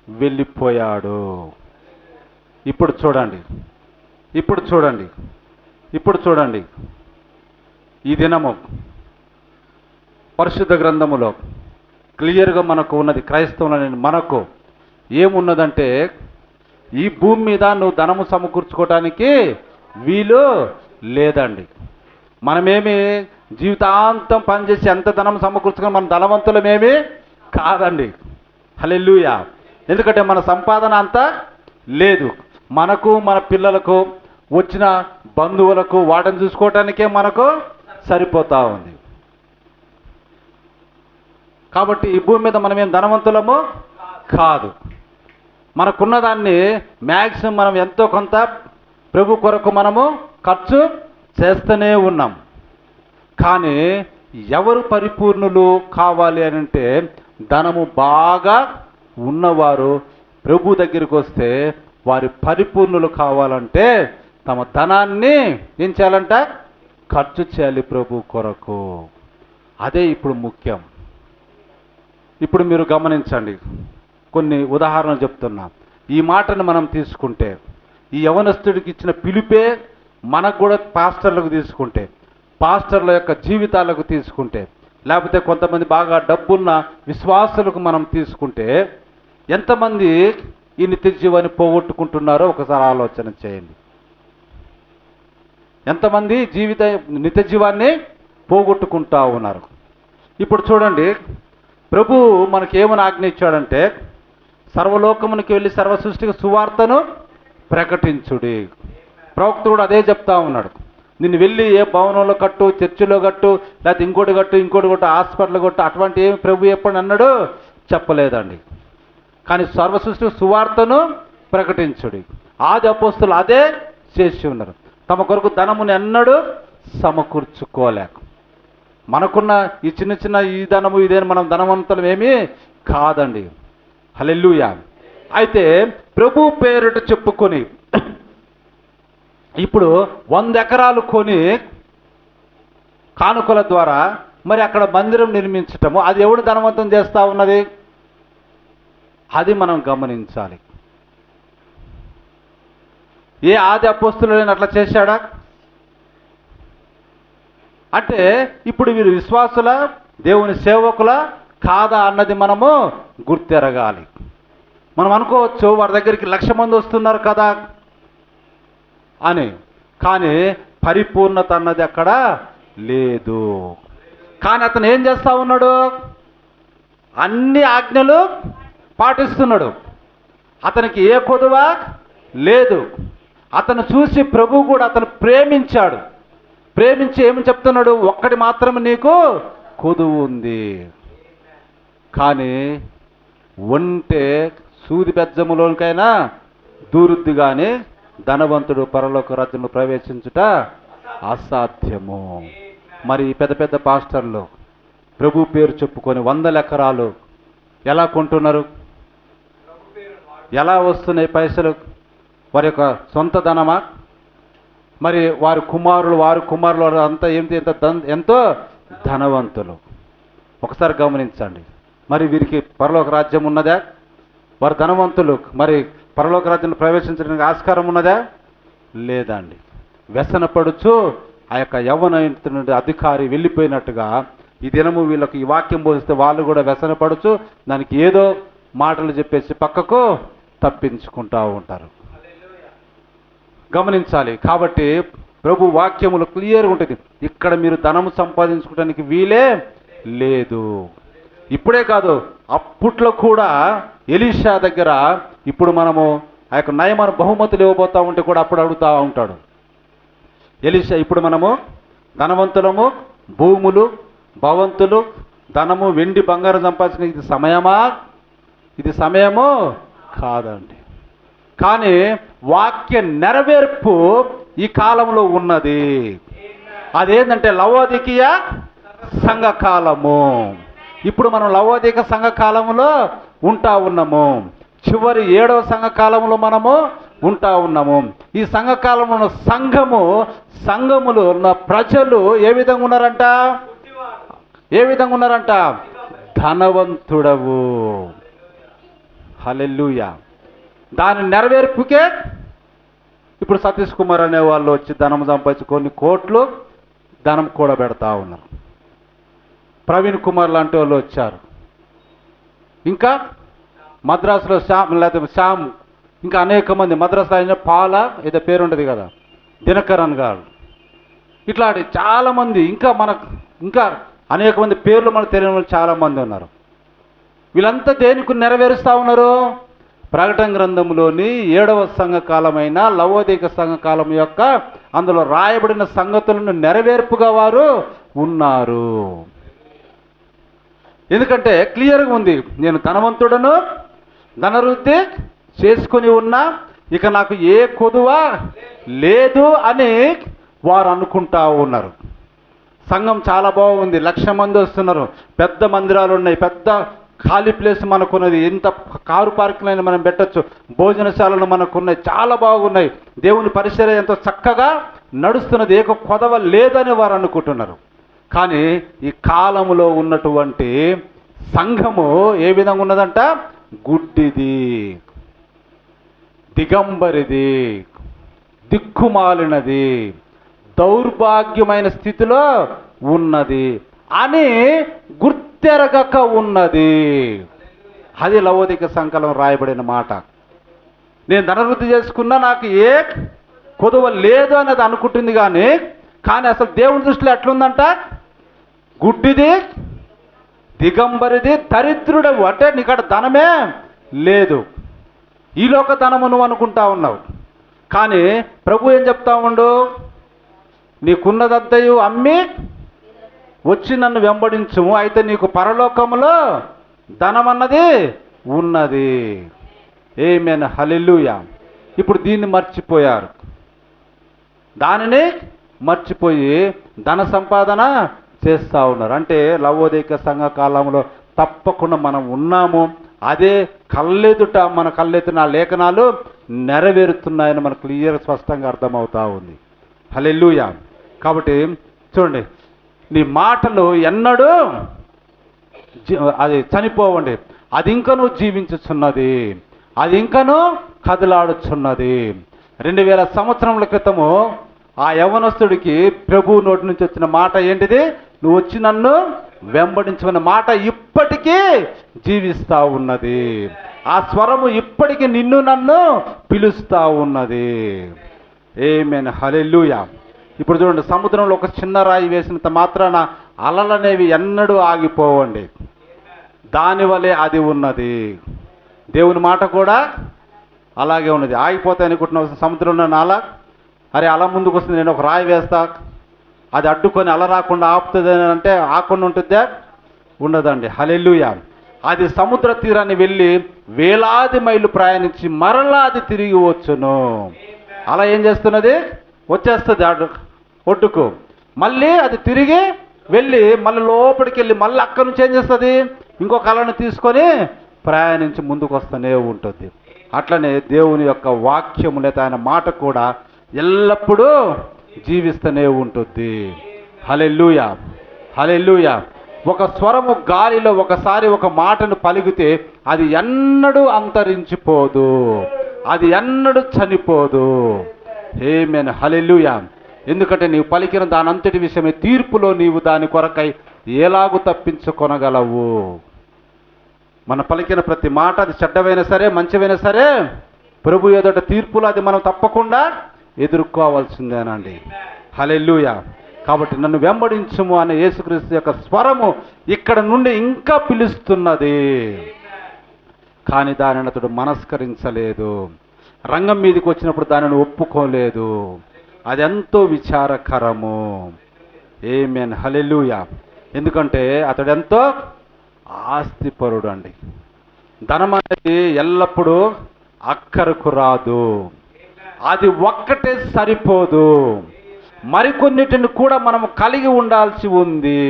వెళ్ళిపోయాడు. ఇప్పుడు చూడండి, ఇప్పుడు చూడండి, ఇప్పుడు చూడండి. ఈ దినము పరిశుద్ధ గ్రంథములో క్లియర్గా మనకు ఉన్నది. క్రైస్తవులని మనకు ఏమున్నదంటే, ఈ భూమి మీద నువ్వు ధనము సమకూర్చుకోవటానికి వీలు లేదండి. మనమేమి జీవితాంతం పనిచేసి ఎంత ధనం సమకూర్చుకొని మనం ధనవంతులమేమి కాదండి. హల్లెలూయా. ఎందుకంటే మన సంపాదన అంతా లేదు. మనకు, మన పిల్లలకు, వచ్చిన బంధువులకు వాటిని చూసుకోవటానికే మనకు సరిపోతూ ఉంది. కాబట్టి ఈ భూమి మీద మనమేం ధనవంతులము కాదు. మనకున్న దాన్ని మ్యాక్సిమం మనం ఎంతో కొంత ప్రభు కొరకు మనము ఖర్చు చేస్తూనే ఉన్నాం. కానీ ఎవరు పరిపూర్ణులు కావాలి అని అంటే, ధనము బాగా ఉన్నవారు ప్రభు దగ్గరికి వస్తే వారి పరిపూర్ణులు కావాలంటే తమ ధనాన్ని ఏం చేయాలంట? ఖర్చు చేయాలి ప్రభు కొరకు. అదే ఇప్పుడు ముఖ్యం. ఇప్పుడు మీరు గమనించండి, కొన్ని ఉదాహరణలు చెప్తున్నా. ఈ మాటను మనం తీసుకుంటే, ఈ యవనస్తుడికి ఇచ్చిన పిలుపే మనకు కూడా పాస్టర్లకు తీసుకుంటే, పాస్టర్ల యొక్క జీవితాలకు తీసుకుంటే, లేకపోతే కొంతమంది బాగా డబ్బున్న విశ్వాసులకు మనం తీసుకుంటే ఎంతమంది ఈ నిత్య జీవాన్ని పోగొట్టుకుంటున్నారో ఒకసారి ఆలోచన చేయండి. ఎంతమంది నిత్య జీవాన్ని పోగొట్టుకుంటా ఉన్నారు. ఇప్పుడు చూడండి, ప్రభు మనకేమని ఆజ్ఞ ఇచ్చాడంటే సర్వలోకమునికి వెళ్ళి సర్వ సృష్టికి సువార్తను ప్రకటించుడి. ప్రవక్తుడు అదే చెప్తా ఉన్నాడు. నిన్ను వెళ్ళి ఏ భవనంలో కట్టు, చర్చిలో కట్టు, లేకపోతే ఇంకోటి కట్టు, హాస్పిటల్ కట్టు, అటువంటి ఏమి ప్రభు ఎప్పుడు అన్నాడు చెప్పలేదండి. కానీ సర్వ సృష్టికి సువార్తను ప్రకటించుడి. ఆది అపోస్తులు అదే చేసి ఉన్నారు. తమ కొరకు ధనముని ఎన్నడూ సమకూర్చుకోలేక, మనకున్న ఈ చిన్న ఈ ధనము ఇదేని మనం ధనవంతులం ఏమీ కాదండి. హల్లెలూయా. అయితే ప్రభు పేరిట చెప్పుకొని ఇప్పుడు 100 ఎకరాలు కొని కానుకల ద్వారా మరి అక్కడ మందిరం నిర్మించటము, అది ఎవడు ధనవంతం చేస్తూ ఉన్నది? అది మనం గమనించాలి. ఏ ఆది అపోస్తులు అట్లా చేశాడా? అంటే ఇప్పుడు వీరు విశ్వాసుల, దేవుని సేవకుల కాదా అన్నది మనము గుర్తెరగాలి. మనం అనుకోవచ్చు వారి దగ్గరికి 1,00,000 మంది వస్తున్నారు కదా అని, కానీ పరిపూర్ణత అన్నది అక్కడ లేదు. కానీ అతను ఏం చేస్తా ఉన్నాడు? అన్ని ఆజ్ఞలు పాటిస్తున్నాడు. అతనికి ఏ కొదువ లేదు. అతను చూసి ప్రభు కూడా అతను ప్రేమించాడు. ప్రేమించి ఏమని చెప్తున్నాడు? ఒక్కటి మాత్రం నీకు కొదువు ఉంది, కానీ ఉంటే సూది బెజ్జములోనికైనా దూరుద్ది, కానీ ధనవంతుడు పరలోక రాజ్యంలో ప్రవేశించుట అసాధ్యము. మరి పెద్ద పెద్ద పాస్టర్లు ప్రభు పేరు చెప్పుకొని 100 ఎకరాలు ఎలా కొంటున్నారు? ఎలా వస్తున్నాయి పైసలు? వారి యొక్క సొంత ధనమా? మరి వారి కుమారులు అంతా ఎంతో ధనవంతులు. ఒకసారి గమనించండి. మరి వీరికి పరలోక రాజ్యం ఉన్నదా? వారు ధనవంతులు, మరి పరలోక రాజ్యాన్ని ప్రవేశించడానికి ఆస్కారం ఉన్నదా? లేదండి. వ్యసనపడుచు ఆ యొక్క యవ్వన అధికారి వెళ్ళిపోయినట్టుగా ఈ దినము వీళ్ళకి ఈ వాక్యం బోధిస్తే వాళ్ళు కూడా వ్యసనపడుచు దానికి ఏదో మాటలు చెప్పేసి పక్కకు తప్పించుకుంటూ ఉంటారు. గమనించాలి. కాబట్టి ప్రభు వాక్యములు క్లియర్గా ఉంటుంది. ఇక్కడ మీరు ధనము సంపాదించుకోవడానికి వీలే లేదు. ఇప్పుడే కాదు, అప్పట్లో కూడా ఎలీషా దగ్గర ఇప్పుడు మనము ఆ యొక్క నయమాన బహుమతులు ఇవ్వబోతూ ఉంటే కూడా అప్పుడు అడుగుతూ ఉంటాడు ఎలీషా, ఇప్పుడు మనము ధనవంతులము, భూములు, భవంతులు, ధనము, వెండి, బంగారం సంపాదించిన ఇది సమయమా? ఇది సమయము కాదండి. కానీ వాక్య నెరవేర్పు ఈ కాలంలో ఉన్నది. అదేంటంటే లవోదికీయ సంఘకాలము. ఇప్పుడు మనం లవోదిక సంఘకాలంలో ఉంటా ఉన్నాము. చివరి 7వ సంఘకాలంలో మనము ఉంటా ఉన్నాము. ఈ సంఘకాలంలో సంఘములు ఉన్న ప్రజలు ఏ విధంగా ఉన్నారంట? ధనవంతుడవు. హల్లెలూయా. దాని నెరవేర్పుకే ఇప్పుడు సతీష్ కుమార్ అనే వాళ్ళు వచ్చి ధనం సంపాదించి కొన్ని కోట్లు ధనం కూడా పెడతా ఉన్నారు. ప్రవీణ్ కుమార్ లాంటి వాళ్ళు వచ్చారు. ఇంకా మద్రాసులో శ్యామ్, ఇంకా అనేక మంది మద్రాసులో అయిన పాల ఏదో పేరు ఉండదు కదా, దినకరన్ గారు, ఇట్లాంటి చాలామంది, ఇంకా అనేక మంది పేర్లు మనకు తెలియని వాళ్ళు చాలామంది ఉన్నారు. వీళ్ళంతా దేనికి నెరవేరుస్తూ ఉన్నారు? ప్రకటన గ్రంథంలోని 7వ సంఘకాలమైన లవోదిక సంఘకాలం యొక్క అందులో రాయబడిన సంగతులను నెరవేర్పుగా వారు ఉన్నారు. ఎందుకంటే క్లియర్గా ఉంది, నేను ధనవంతుడను, ధనవృద్ధి చేసుకుని ఉన్నా, ఇక నాకు ఏ కొదువ లేదు అని వారు అనుకుంటా ఉన్నారు. సంఘం చాలా బాగుంది, 1,00,000 మంది వస్తున్నారు, పెద్ద మందిరాలు ఉన్నాయి, పెద్ద ఖాళీ ప్లేస్ మనకున్నది, ఎంత కారు పార్కులైనా మనం పెట్టచ్చు, భోజనశాలలు మనకున్నాయి, చాలా బాగున్నాయి, దేవుని పరిచర్య ఎంతో చక్కగా నడుస్తున్నది, ఏ కొదవ లేదని వారు అనుకుంటున్నారు. కానీ ఈ కాలములో ఉన్నటువంటి సంఘము ఏ విధంగా ఉన్నదంట? గుడ్డిది, దిగంబరిది, దిక్కుమాలినది, దౌర్భాగ్యమైన స్థితిలో ఉన్నది. అని గుర్తెరగక ఉన్నది. అది లవోదిక సంకలం రాయబడిన మాట. నేను ధనవృద్ధి చేసుకున్నా నాకు ఏ కొదువ లేదు అనేది అనుకుంటుంది కానీ అసలు దేవుని దృష్టిలో ఎట్లుందంట? గుడ్డిది, దిగంబరిది, దరిద్రుడవు. అంటే నీకడ ధనమే లేదు, ఈ లోక ధనము నువ్వు అనుకుంటా ఉన్నావు. కానీ ప్రభు ఏం చెప్తా ఉండు? నీకున్నదంతయు అమ్మి వచ్చి నన్ను వెంబడించుము, అయితే నీకు పరలోకములో ధనం అన్నది ఉన్నది. ఆమేన్, హల్లెలూయా. ఇప్పుడు దీన్ని మర్చిపోయారు. దానిని మర్చిపోయి ధన సంపాదన చేస్తూ ఉన్నారు. అంటే లవోదిక సంఘ కాలంలో తప్పకుండా మనం ఉన్నాము. అదే కళ్ళెదుట మన కళ్ళెత్తిన లేఖనాలు నెరవేరుతున్నాయని మనకు క్లియర్ స్పష్టంగా అర్థమవుతా ఉంది. హల్లెలూయా. కాబట్టి చూడండి, నీ మాటలు ఎన్నడూ అది చనిపోవండి, అది ఇంకనూ జీవించుచున్నది, అది ఇంకనూ కదలాడుచున్నది. 2000 సంవత్సరముల క్రితము ఆ యవనస్తుడికి ప్రభు నోటి నుంచి వచ్చిన మాట ఏంటిది? నువ్వు వచ్చి నన్ను వెంబడించమన్న మాట ఇప్పటికీ జీవిస్తూ ఉన్నది. ఆ స్వరము ఇప్పటికీ నిన్ను నన్ను పిలుస్తూ ఉన్నది. ఆమేన్, హల్లెలూయా. ఇప్పుడు చూడండి, సముద్రంలో ఒక చిన్న రాయి వేసినంత మాత్రాన అలలనేవి ఎన్నడూ ఆగిపోవండి. దానివలే అది ఉన్నది. దేవుని మాట కూడా అలాగే ఉన్నది. ఆగిపోతాయి అనుకుంటున్నావు సముద్రంలో నాలా? అరే అల ముందుకు వస్తుంది, నేను ఒక రాయి వేస్తా, అది అడ్డుకొని అల రాకుండా ఆపుతుంది అని అంటే ఆకుండా ఉంటుందా? ఉండదండి. హల్లెలూయా. అది సముద్ర తీరాన్ని వెళ్ళి వేలాది మైళ్ళు ప్రయాణించి మరలా అది తిరిగి వచ్చును. అలా ఏం చేస్తున్నది? వచ్చేస్తుంది ఒడ్డుకు, మళ్ళీ అది తిరిగి వెళ్ళి మళ్ళీ లోపలికి వెళ్ళి మళ్ళీ అక్కడి నుంచి ఏం చేస్తుంది? ఇంకొక అలను తీసుకొని ప్రయాణించి ముందుకు వస్తూనే ఉంటుంది. అట్లనే దేవుని యొక్క వాక్యము లేదా ఆయన మాట కూడా ఎల్లప్పుడూ జీవిస్తూనే ఉంటుంది. హల్లెలూయా, హల్లెలూయా. ఒక స్వరము గాలిలో ఒకసారి ఒక మాటను పలికితే అది ఎన్నడూ అంతరించిపోదు, అది ఎన్నడూ చనిపోదు. ఆమేన్, హల్లెలూయా. ఎందుకంటే నీవు పలికిన దాని అంతటి విషయమే తీర్పులో నీవు దాని కొరకై ఎలాగూ తప్పించుకొనగలవు. మన పలికిన ప్రతి మాట, అది చెడ్డవైనా సరే మంచివైనా సరే, ప్రభు ఎదుట తీర్పులో అది మనం తప్పకుండా ఎదుర్కోవాల్సిందేనండి. హల్లెలూయా. కాబట్టి నన్ను వెంబడించుము అనే యేసుక్రీస్తు యొక్క స్వరము ఇక్కడ నుండి ఇంకా పిలుస్తున్నది. కానీ దానిని అతడు మనస్కరించలేదు, రంగం మీదకి వచ్చినప్పుడు దానిని ఒప్పుకోలేదు. అది ఎంతో విచారకరము. ఆమేన్, హల్లెలూయా. ఎందుకంటే అతడు ఎంతో ఆస్తిపరుడు అండి. ధనం అనేది ఎల్లప్పుడూ అక్కరకు రాదు, అది ఒక్కటే సరిపోదు. మరికొన్నిటిని కూడా మనము కలిగి ఉండాల్సి ఉంది.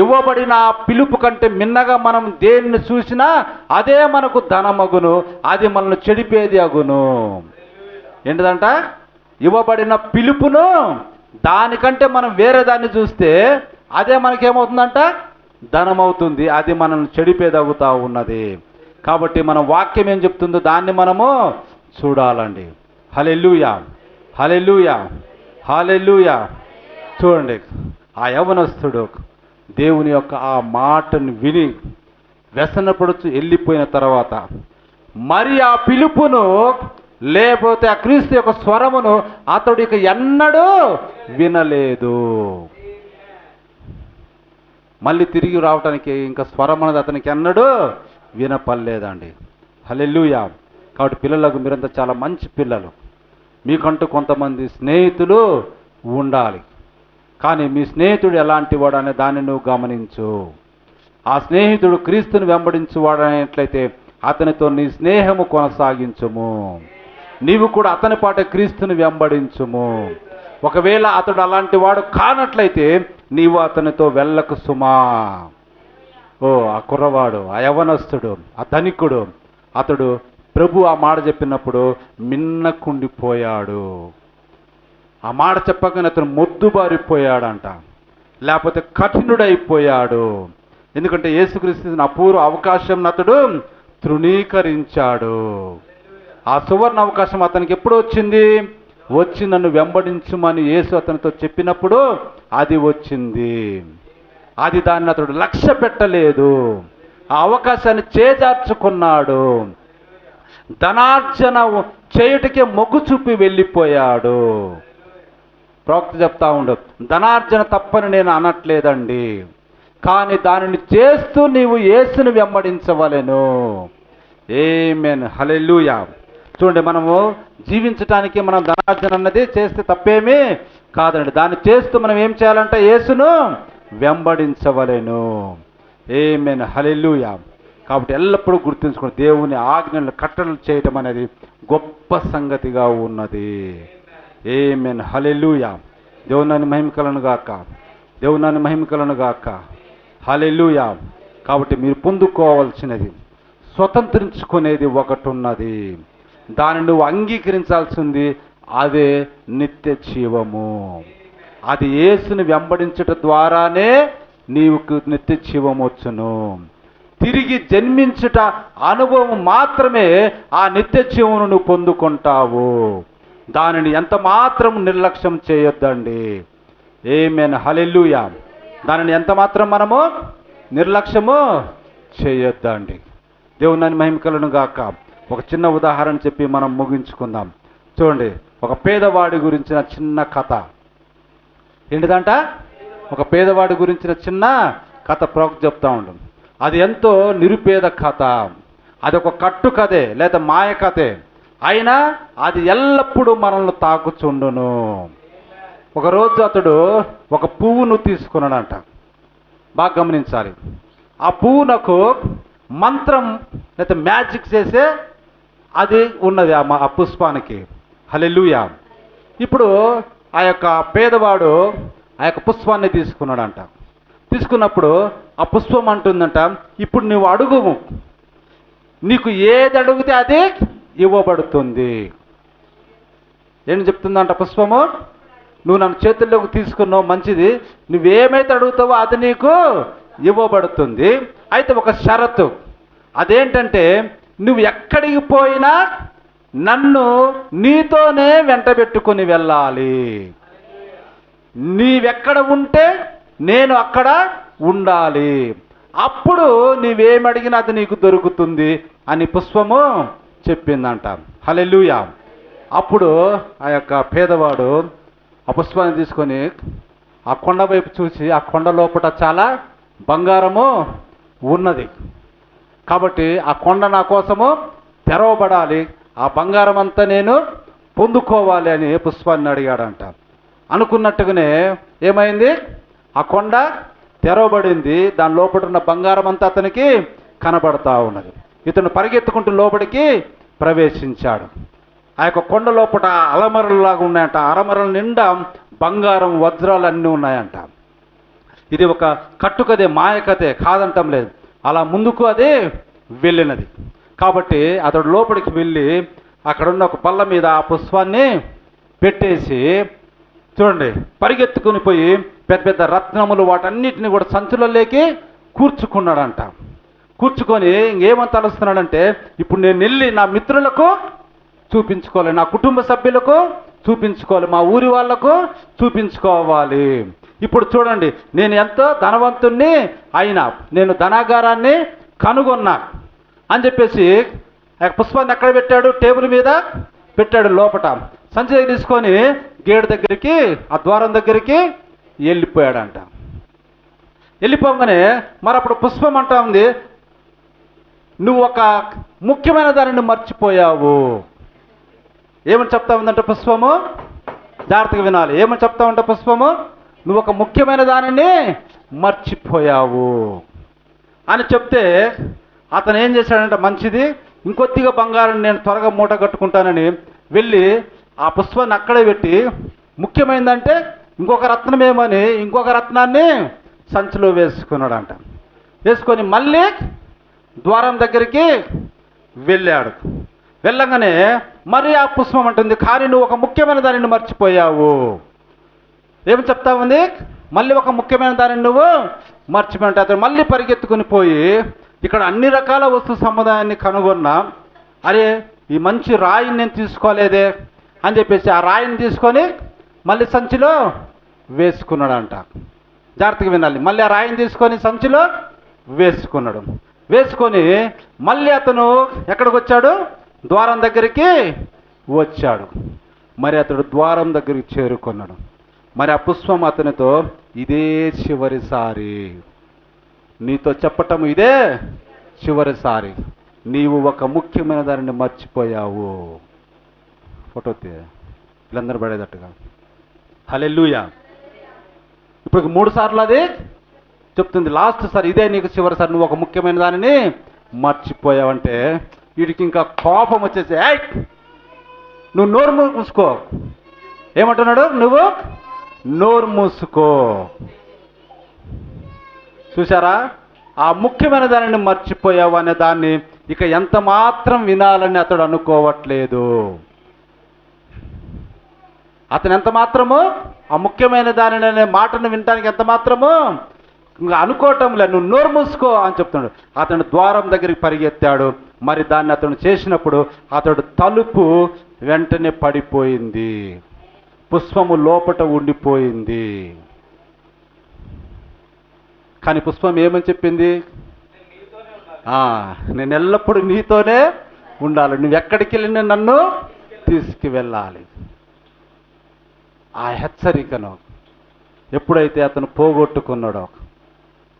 ఇవ్వబడిన పిలుపు కంటే మిన్నగా మనం దేన్ని చూసినా అదే మనకు ధనమగును, అది మనల్ని చెడిపేది అగును. ఏంటిదంట? ఇవ్వబడిన పిలుపును దానికంటే మనం వేరే దాన్ని చూస్తే అదే మనకేమవుతుందంట? ధనమవుతుంది, అది మనల్ని చెడిపేదగుతా ఉన్నది. కాబట్టి మన వాక్యం ఏం చెప్తుందో దాన్ని మనము చూడాలండి. హల్లెలూయా, హల్లెలూయా, హల్లెలూయా. చూడండి, ఆ యవనస్తుడు దేవుని యొక్క ఆ మాటను విని వ్యసనపడుచు వెళ్ళిపోయిన తర్వాత మరి ఆ పిలుపును లేకపోతే ఆ క్రీస్తు యొక్క స్వరమును అతడు ఇక ఎన్నడూ వినలేదు. మళ్ళీ తిరిగి రావటానికి ఇంకా స్వరం అనేది అతనికి ఎన్నడూ వినపడలేదండి. హల్లెలూయా. కాబట్టి పిల్లలకు మీరంతా చాలా మంచి పిల్లలు. మీకంటూ కొంతమంది స్నేహితులు ఉండాలి. కానీ మీ స్నేహితుడు ఎలాంటి వాడు అనే దాన్ని నువ్వు గమనించు. ఆ స్నేహితుడు క్రీస్తుని వెంబడించువాడు అనేట్లయితే అతనితో నీ స్నేహము కొనసాగించుము. నీవు కూడా అతని పాటే క్రీస్తుని వెంబడించుము. ఒకవేళ అతడు అలాంటి వాడు కానట్లయితే నీవు అతనితో వెళ్ళకు సుమా. ఆ కుర్రవాడు, ఆ యవనస్తుడు, ఆ ధనికుడు, అతడు ప్రభు ఆ మాట చెప్పినప్పుడు మిన్నకుండిపోయాడు. ఆ మాట చెప్పగానే అతను మొద్దుబారిపోయాడంట, లేకపోతే కఠినుడైపోయాడు. ఎందుకంటే యేసుక్రీస్తు అపూర్వ అవకాశం అతడు తృణీకరించాడు. ఆ సువర్ణ అవకాశం అతనికి ఎప్పుడు వచ్చింది? వచ్చి నన్ను వెంబడించుమని యేసు అతనితో చెప్పినప్పుడు అది వచ్చింది. అది దాన్ని అతడు లక్ష్య పెట్టలేదు. ఆ అవకాశాన్ని చేజార్చుకున్నాడు. ధనార్జన చేయుటకే మొగ్గు చూపి వెళ్ళిపోయాడు. ప్రవక్త చెప్తా ఉండదు, ధనార్జన తప్పని నేను అనట్లేదండి, కానీ దానిని చేస్తూ నీవు యేసుని వెంబడించవలెను. ఆమేన్, హల్లెలూయా. చూడండి, మనము జీవించటానికి మనం ధనార్జన అన్నది చేస్తే తప్పేమీ కాదండి. దాన్ని చేస్తూ మనం ఏం చేయాలంటే యేసును వెంబడించవలెను. ఆమేన్, హల్లెలూయా. కాబట్టి ఎల్లప్పుడూ గుర్తుంచుకోండి, దేవుని ఆజ్ఞలను కట్టడలు చేయటం అనేది గొప్ప సంగతిగా ఉన్నది. ఆమేన్, హల్లెలూయా. దేవుని మహిమ కలుగును గాక, దేవుని మహిమ కలుగును గాక. హల్లెలూయా. కాబట్టి మీరు పొందుకోవాల్సినది, స్వతంత్రించుకునేది ఒకటి ఉన్నది. దాన్ని నువ్వు అంగీకరించాల్సింది, అదే నిత్య జీవము. అది యేసుని వెంబడించట ద్వారానే నీవుకు నిత్య జీవం వచ్చును. తిరిగి జన్మించుట అనుభవం మాత్రమే ఆ నిత్య జీవమును నువ్వు పొందుకుంటావు. దానిని ఎంత మాత్రం నిర్లక్ష్యం చేయొద్దండి. ఆమేన్, హల్లెలూయా. దానిని ఎంత మాత్రం మనము నిర్లక్ష్యము చేయొద్దండి. దేవుని మహిమ కలుగును గాక. ఒక చిన్న ఉదాహరణ చెప్పి మనం ముగించుకుందాం. చూడండి, ఒక పేదవాడి గురించిన చిన్న కథ. ఏంటిదంట? ఒక పేదవాడి గురించిన చిన్న కథ ప్రవక్త చెప్తా ఉండడం. అది ఎంతో నిరుపేద కథ. అది ఒక కట్టు కథే లేదా మాయ కథే, అయినా అది ఎల్లప్పుడూ మనల్ని తాకుచుండును. ఒకరోజు అతడు ఒక పువ్వును తీసుకున్నాడంట. బాగా గమనించాలి. ఆ పువ్వునకు మంత్రం లేదా మ్యాజిక్ చేసే అది ఉన్నది ఆ పుష్పానికి. హల్లెలూయా. ఇప్పుడు ఆ యొక్క పేదవాడు ఆ యొక్క పుష్పాన్ని తీసుకున్నాడంట. తీసుకున్నప్పుడు ఆ పుష్పం అంటుందంట, ఇప్పుడు నువ్వు అడుగు, నీకు ఏది అడిగితే అదే ఇవ్వబడుతుంది. ఏం చెప్తుందంట పుష్పము? నువ్వు నన్ను చేతుల్లోకి తీసుకున్నావు, మంచిది, నువ్వేమైతే అడుగుతావో అది నీకు ఇవ్వబడుతుంది. అయితే ఒక షరతు, అదేంటంటే నువ్వు ఎక్కడికి పోయినా నన్ను నీతోనే వెంటబెట్టుకుని వెళ్ళాలి. నీవెక్కడ ఉంటే నేను అక్కడ ఉండాలి. అప్పుడు నీవేమడిగినా అది నీకు దొరుకుతుంది అని పుష్పము చెప్పిందంట. హల్లెలూయా. అప్పుడు ఆ యొక్క పేదవాడు ఆ పుష్పాన్ని తీసుకొని ఆ కొండ వైపు చూసి, ఆ కొండ లోపల చాలా బంగారము ఉన్నది, కాబట్టి ఆ కొండ నా కోసము తెరవబడాలి, ఆ బంగారం అంతా నేను పొందుకోవాలి అని పుష్పాన్ని అడిగాడంట. అనుకున్నట్టుగానే ఏమైంది? ఆ కొండ తెరవబడింది. దాని లోపల ఉన్న బంగారం అంతా అతనికి కనబడతా ఉన్నది. ఇతను పరిగెత్తుకుంటూ లోపలికి ప్రవేశించాడు. ఆ యొక్క కొండ లోపల అలమరలాగా ఉన్నాయంట. అలమరల నిండా బంగారం, వజ్రాలు అన్నీ ఉన్నాయంట. ఇది ఒక కట్టుకదే, మాయ కథే, కాదంటం లేదు. అలా ముందుకు అదే వెళ్ళినది. కాబట్టి అతడు లోపలికి వెళ్ళి అక్కడున్న ఒక పళ్ళ మీద ఆ పుష్పాన్ని పెట్టేసి, చూడండి, పరిగెత్తుకుని పోయి పెద్ద పెద్ద రత్నములు వాటన్నిటిని కూడా సంచులలోకి కూర్చుకున్నాడంట. కూర్చుకొని ఏమని తలుస్తున్నాడంటే, ఇప్పుడు నేను వెళ్ళి నా మిత్రులకు చూపించుకోవాలి, నా కుటుంబ సభ్యులకు చూపించుకోవాలి, మా ఊరి వాళ్లకు చూపించుకోవాలి. ఇప్పుడు చూడండి, నేను ఎంతో ధనవంతుణ్ణి అయినా, నేను ధనాగారాన్ని కనుగొన్నా అని చెప్పేసి ఆ పుష్పాన్ని ఎక్కడ పెట్టాడు? టేబుల్ మీద పెట్టాడు. లోపట సంచి తీసుకొని గేటు దగ్గరికి, ఆ ద్వారం దగ్గరికి వెళ్ళిపోయాడంట. వెళ్ళిపోగానే మరి అప్పుడు పుష్పం అంటా ఉంది, నువ్వు ఒక ముఖ్యమైన దానిని మర్చిపోయావు. ఏమని చెప్తా ఉందంటే పుష్పము, జాగ్రత్తగా వినాలి, ఏమని చెప్తా ఉంటే పుష్పము, నువ్వు ఒక ముఖ్యమైన దానిని మర్చిపోయావు అని చెప్తే అతను ఏం చేశాడంటే, మంచిది, ఇంకొద్దిగా బంగారం నేను త్వరగా మూట కట్టుకుంటానని వెళ్ళి ఆ పుష్పాన్ని అక్కడే పెట్టి, ముఖ్యమైనదంటే ఇంకొక రత్నమేమని ఇంకొక రత్నాన్ని సంచిలో వేసుకున్నాడంట. వేసుకొని మళ్ళీ ద్వారం దగ్గరికి వెళ్ళాడు. వెళ్ళగానే మరి ఆ పుష్పం అంటుంది, కానీ నువ్వు ఒక ముఖ్యమైన దానిని మర్చిపోయావు. ఏమి చెప్తా ఉంది? మళ్ళీ ఒక ముఖ్యమైన దానిని నువ్వు మర్చిపోయింటే అతను మళ్ళీ పరిగెత్తుకుని పోయి ఇక్కడ అన్ని రకాల వస్తు సముదాయాన్ని కనుగొన్నా, అరే ఈ మంచి రాయిని నేను తీసుకోలేదే అని చెప్పేసి ఆ రాయిని తీసుకొని మళ్ళీ సంచిలో వేసుకున్నాడంట. జాగ్రత్తగా వినాలి. మళ్ళీ ఆ రాయిని తీసుకొని సంచిలో వేసుకున్నాడు. వేసుకొని మళ్ళీ అతను ఎక్కడికి వచ్చాడు? ద్వారం దగ్గరికి వచ్చాడు. మరి అతడు ద్వారం దగ్గరికి చేరుకున్నాడు. మరి ఆ పుష్పం అతనితో, ఇదే చివరిసారి నీతో చెప్పటం, ఇదే చివరిసారి, నీవు ఒక ముఖ్యమైన దానిని మర్చిపోయావు. ఫోటో వీళ్ళందరూ పడేటట్టుగా. హల్లెలూయా. ఇప్పుడు 3 సార్లు అది చెప్తుంది. లాస్ట్ సార్, ఇదే నీకు చివరిసారి, నువ్వు ఒక ముఖ్యమైన దానిని మర్చిపోయావంటే వీడికి ఇంకా కోపం వచ్చేసి, ఏయ్ నువ్వు నోరు మూసుకో. ఏమంటున్నాడు? నువ్వు నోరు మూసుకో. చూసారా? ఆ ముఖ్యమైన దానిని మర్చిపోయావు అనే దాన్ని ఇక ఎంత మాత్రం వినాలని అతడు అనుకోవట్లేదు. అతను ఎంత మాత్రము ఆ ముఖ్యమైన దానిని అనే మాటను వినటానికి ఎంత మాత్రము అనుకోవటం లేదు. నువ్వు నోరు మూసుకో అని చెప్తున్నాడు. అతను ద్వారం దగ్గరికి పరిగెత్తాడు. మరి దాన్ని అతను చేసినప్పుడు అతడు తలుపు వెంటనే పడిపోయింది, పుష్పము లోపట ఉండిపోయింది. కానీ పుష్పం ఏమని చెప్పింది? నేను ఎల్లప్పుడూ నీతోనే ఉండాలి, నువ్వు ఎక్కడికి వెళ్ళినా నన్ను తీసుకువెళ్ళాలి. ఆ హెచ్చరికను ఎప్పుడైతే అతను పోగొట్టుకున్నాడో,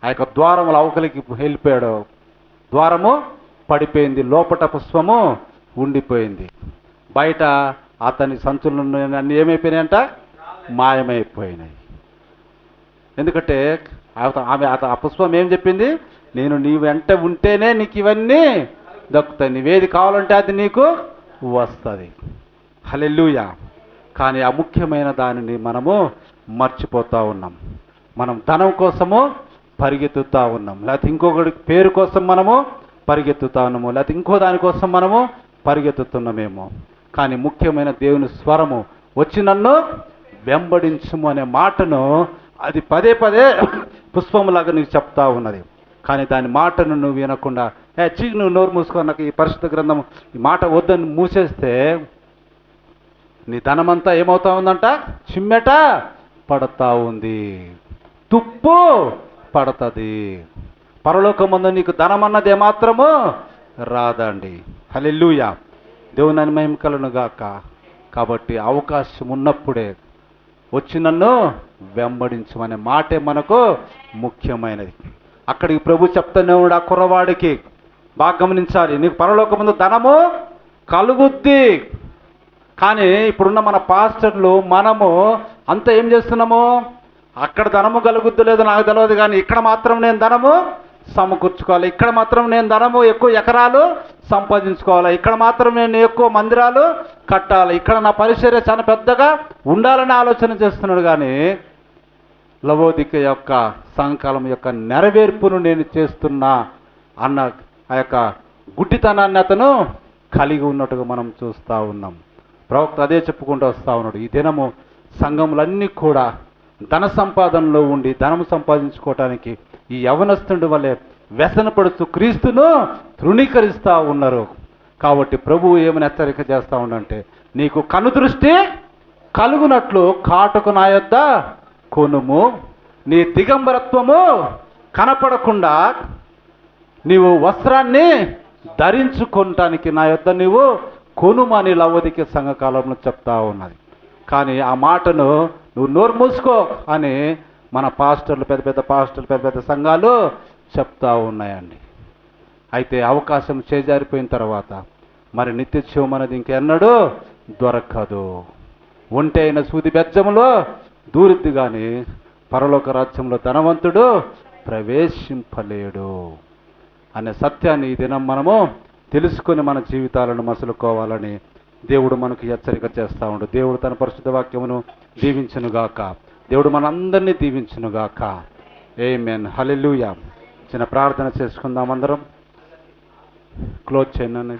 ఆ యొక్క ద్వారముల అవకలికి వెళ్ళిపోయాడో, ద్వారము పడిపోయింది, లోపట పుష్పము ఉండిపోయింది. బయట అతని సంచులు అన్నీ ఏమైపోయినాయంట? మాయమైపోయినాయి. ఎందుకంటే ఆ పుష్పం ఏం చెప్పింది? నేను నీ వెంట ఉంటేనే నీకు ఇవన్నీ దక్కుతాయి, నీవేది కావాలంటే అది నీకు వస్తుంది. హల్లెలూయా. కానీ ఆ ముఖ్యమైన దానిని మనము మర్చిపోతూ ఉన్నాం. మనం ధనం కోసము పరిగెత్తుతూ ఉన్నాం, లేకపోతే ఇంకొకటి పేరు కోసం మనము పరిగెత్తుతూ ఉన్నాము, లేకపోతే ఇంకో దానికోసం మనము పరిగెత్తుతున్నామేమో. కానీ ముఖ్యమైన దేవుని స్వరము వచ్చి నన్ను వెంబడించుము అనే మాటను అది పదే పదే పుష్పములాగా నీకు చెప్తా ఉన్నది. కానీ దాని మాటను నువ్వు వినకుండా, నువ్వు నోరు మూసుకో, నాకు ఈ పరిశుద్ధ గ్రంథం ఈ మాట వద్దని మూసేస్తే నీ ధనమంతా ఏమవుతా ఉందంట? చిమ్మెట పడతా ఉంది, తుప్పు పడుతుంది. పరలోకమందు నీకు ధనం అన్నది ఏమాత్రము రాదండి. హల్లెలూయా. దేవుని మహిమ కలుగును గాక. కాబట్టి అవకాశం ఉన్నప్పుడే వచ్చి నన్ను వెంబడించమనే మాటే మనకు ముఖ్యమైనది. అక్కడికి ప్రభు చెప్తూనే ఉన్నాడు ఆ కుర్రవాడికి, బాగా గమనించాలి, నీకు పరలోకమందు ధనము కలుగుద్ది. కానీ ఇప్పుడున్న మన పాస్టర్లు మనము అంతా ఏం చేస్తున్నాము? అక్కడ ధనము కలుగుద్దు లేదో నాకు తెలియదు, కానీ ఇక్కడ మాత్రం నేను ధనము సమకూర్చుకోవాలి, ఇక్కడ మాత్రం నేను ధనము ఎక్కువ ఎకరాలు సంపాదించుకోవాలి, ఇక్కడ మాత్రం నేను ఎక్కువ మందిరాలు కట్టాలి, ఇక్కడ నా పరిచర్య చాలా పెద్దగా ఉండాలని ఆలోచన చేస్తున్నాడు. కానీ లవోదిక యొక్క సంకల్పం యొక్క నెరవేర్పును నేను చేస్తున్నా అన్న ఆ యొక్క గుడ్డితనాన్ని అతను కలిగి ఉన్నట్టుగా మనం చూస్తూ ఉన్నాం. ప్రవక్త అదే చెప్పుకుంటూ వస్తూ ఉన్నాడు. ఈ దినము సంఘములన్నీ కూడా ధన సంపాదనలో ఉండి ధనము సంపాదించుకోవటానికి ఈ యవనస్తుడి వల్లే వ్యసనపడుతూ క్రీస్తును తృణీకరిస్తూ ఉన్నారు. కాబట్టి ప్రభువు ఏమని హెచ్చరిక చేస్తూ ఉండంటే, నీకు కనుదృష్టి కలుగునట్లు కాటుకు నా యొద్ద కొనుము, నీ దిగంబరత్వము కనపడకుండా నీవు వస్త్రాన్ని ధరించుకోవటానికి నా యొద్ద నీవు కొనుమని లవోదిక సంఘకాలంలో చెప్తా ఉన్నది. కానీ ఆ మాటను నువ్వు నోరు మూసుకో అని మన పాస్టర్లు, పెద్ద పెద్ద పాస్టర్లు, పెద్ద పెద్ద సంఘాలు చెప్తా ఉన్నాయండి. అయితే అవకాశం చేజారిపోయిన తర్వాత మరి నిత్య జీవం అనేది ఇంకెన్నడూ దొరకదు. ఒంటి అయిన సూది బెజ్జంలో దూరిద్ది కానీ పరలోక రాజ్యంలో ధనవంతుడు ప్రవేశింపలేడు అనే సత్యాన్ని ఈ దినం మనము తెలుసుకొని మన జీవితాలను మసులుకోవాలని దేవుడు మనకు హెచ్చరిక చేస్తూ ఉండు. దేవుడు తన పరిశుద్ధ వాక్యమును దీవించునుగాక. దేవుడు మనందరినీ దీవించునుగాక. ఆమేన్. హల్లెలూయా. చిన్న ప్రార్థన చేసుకుందాం అందరం. క్లోజ్ చేయండి.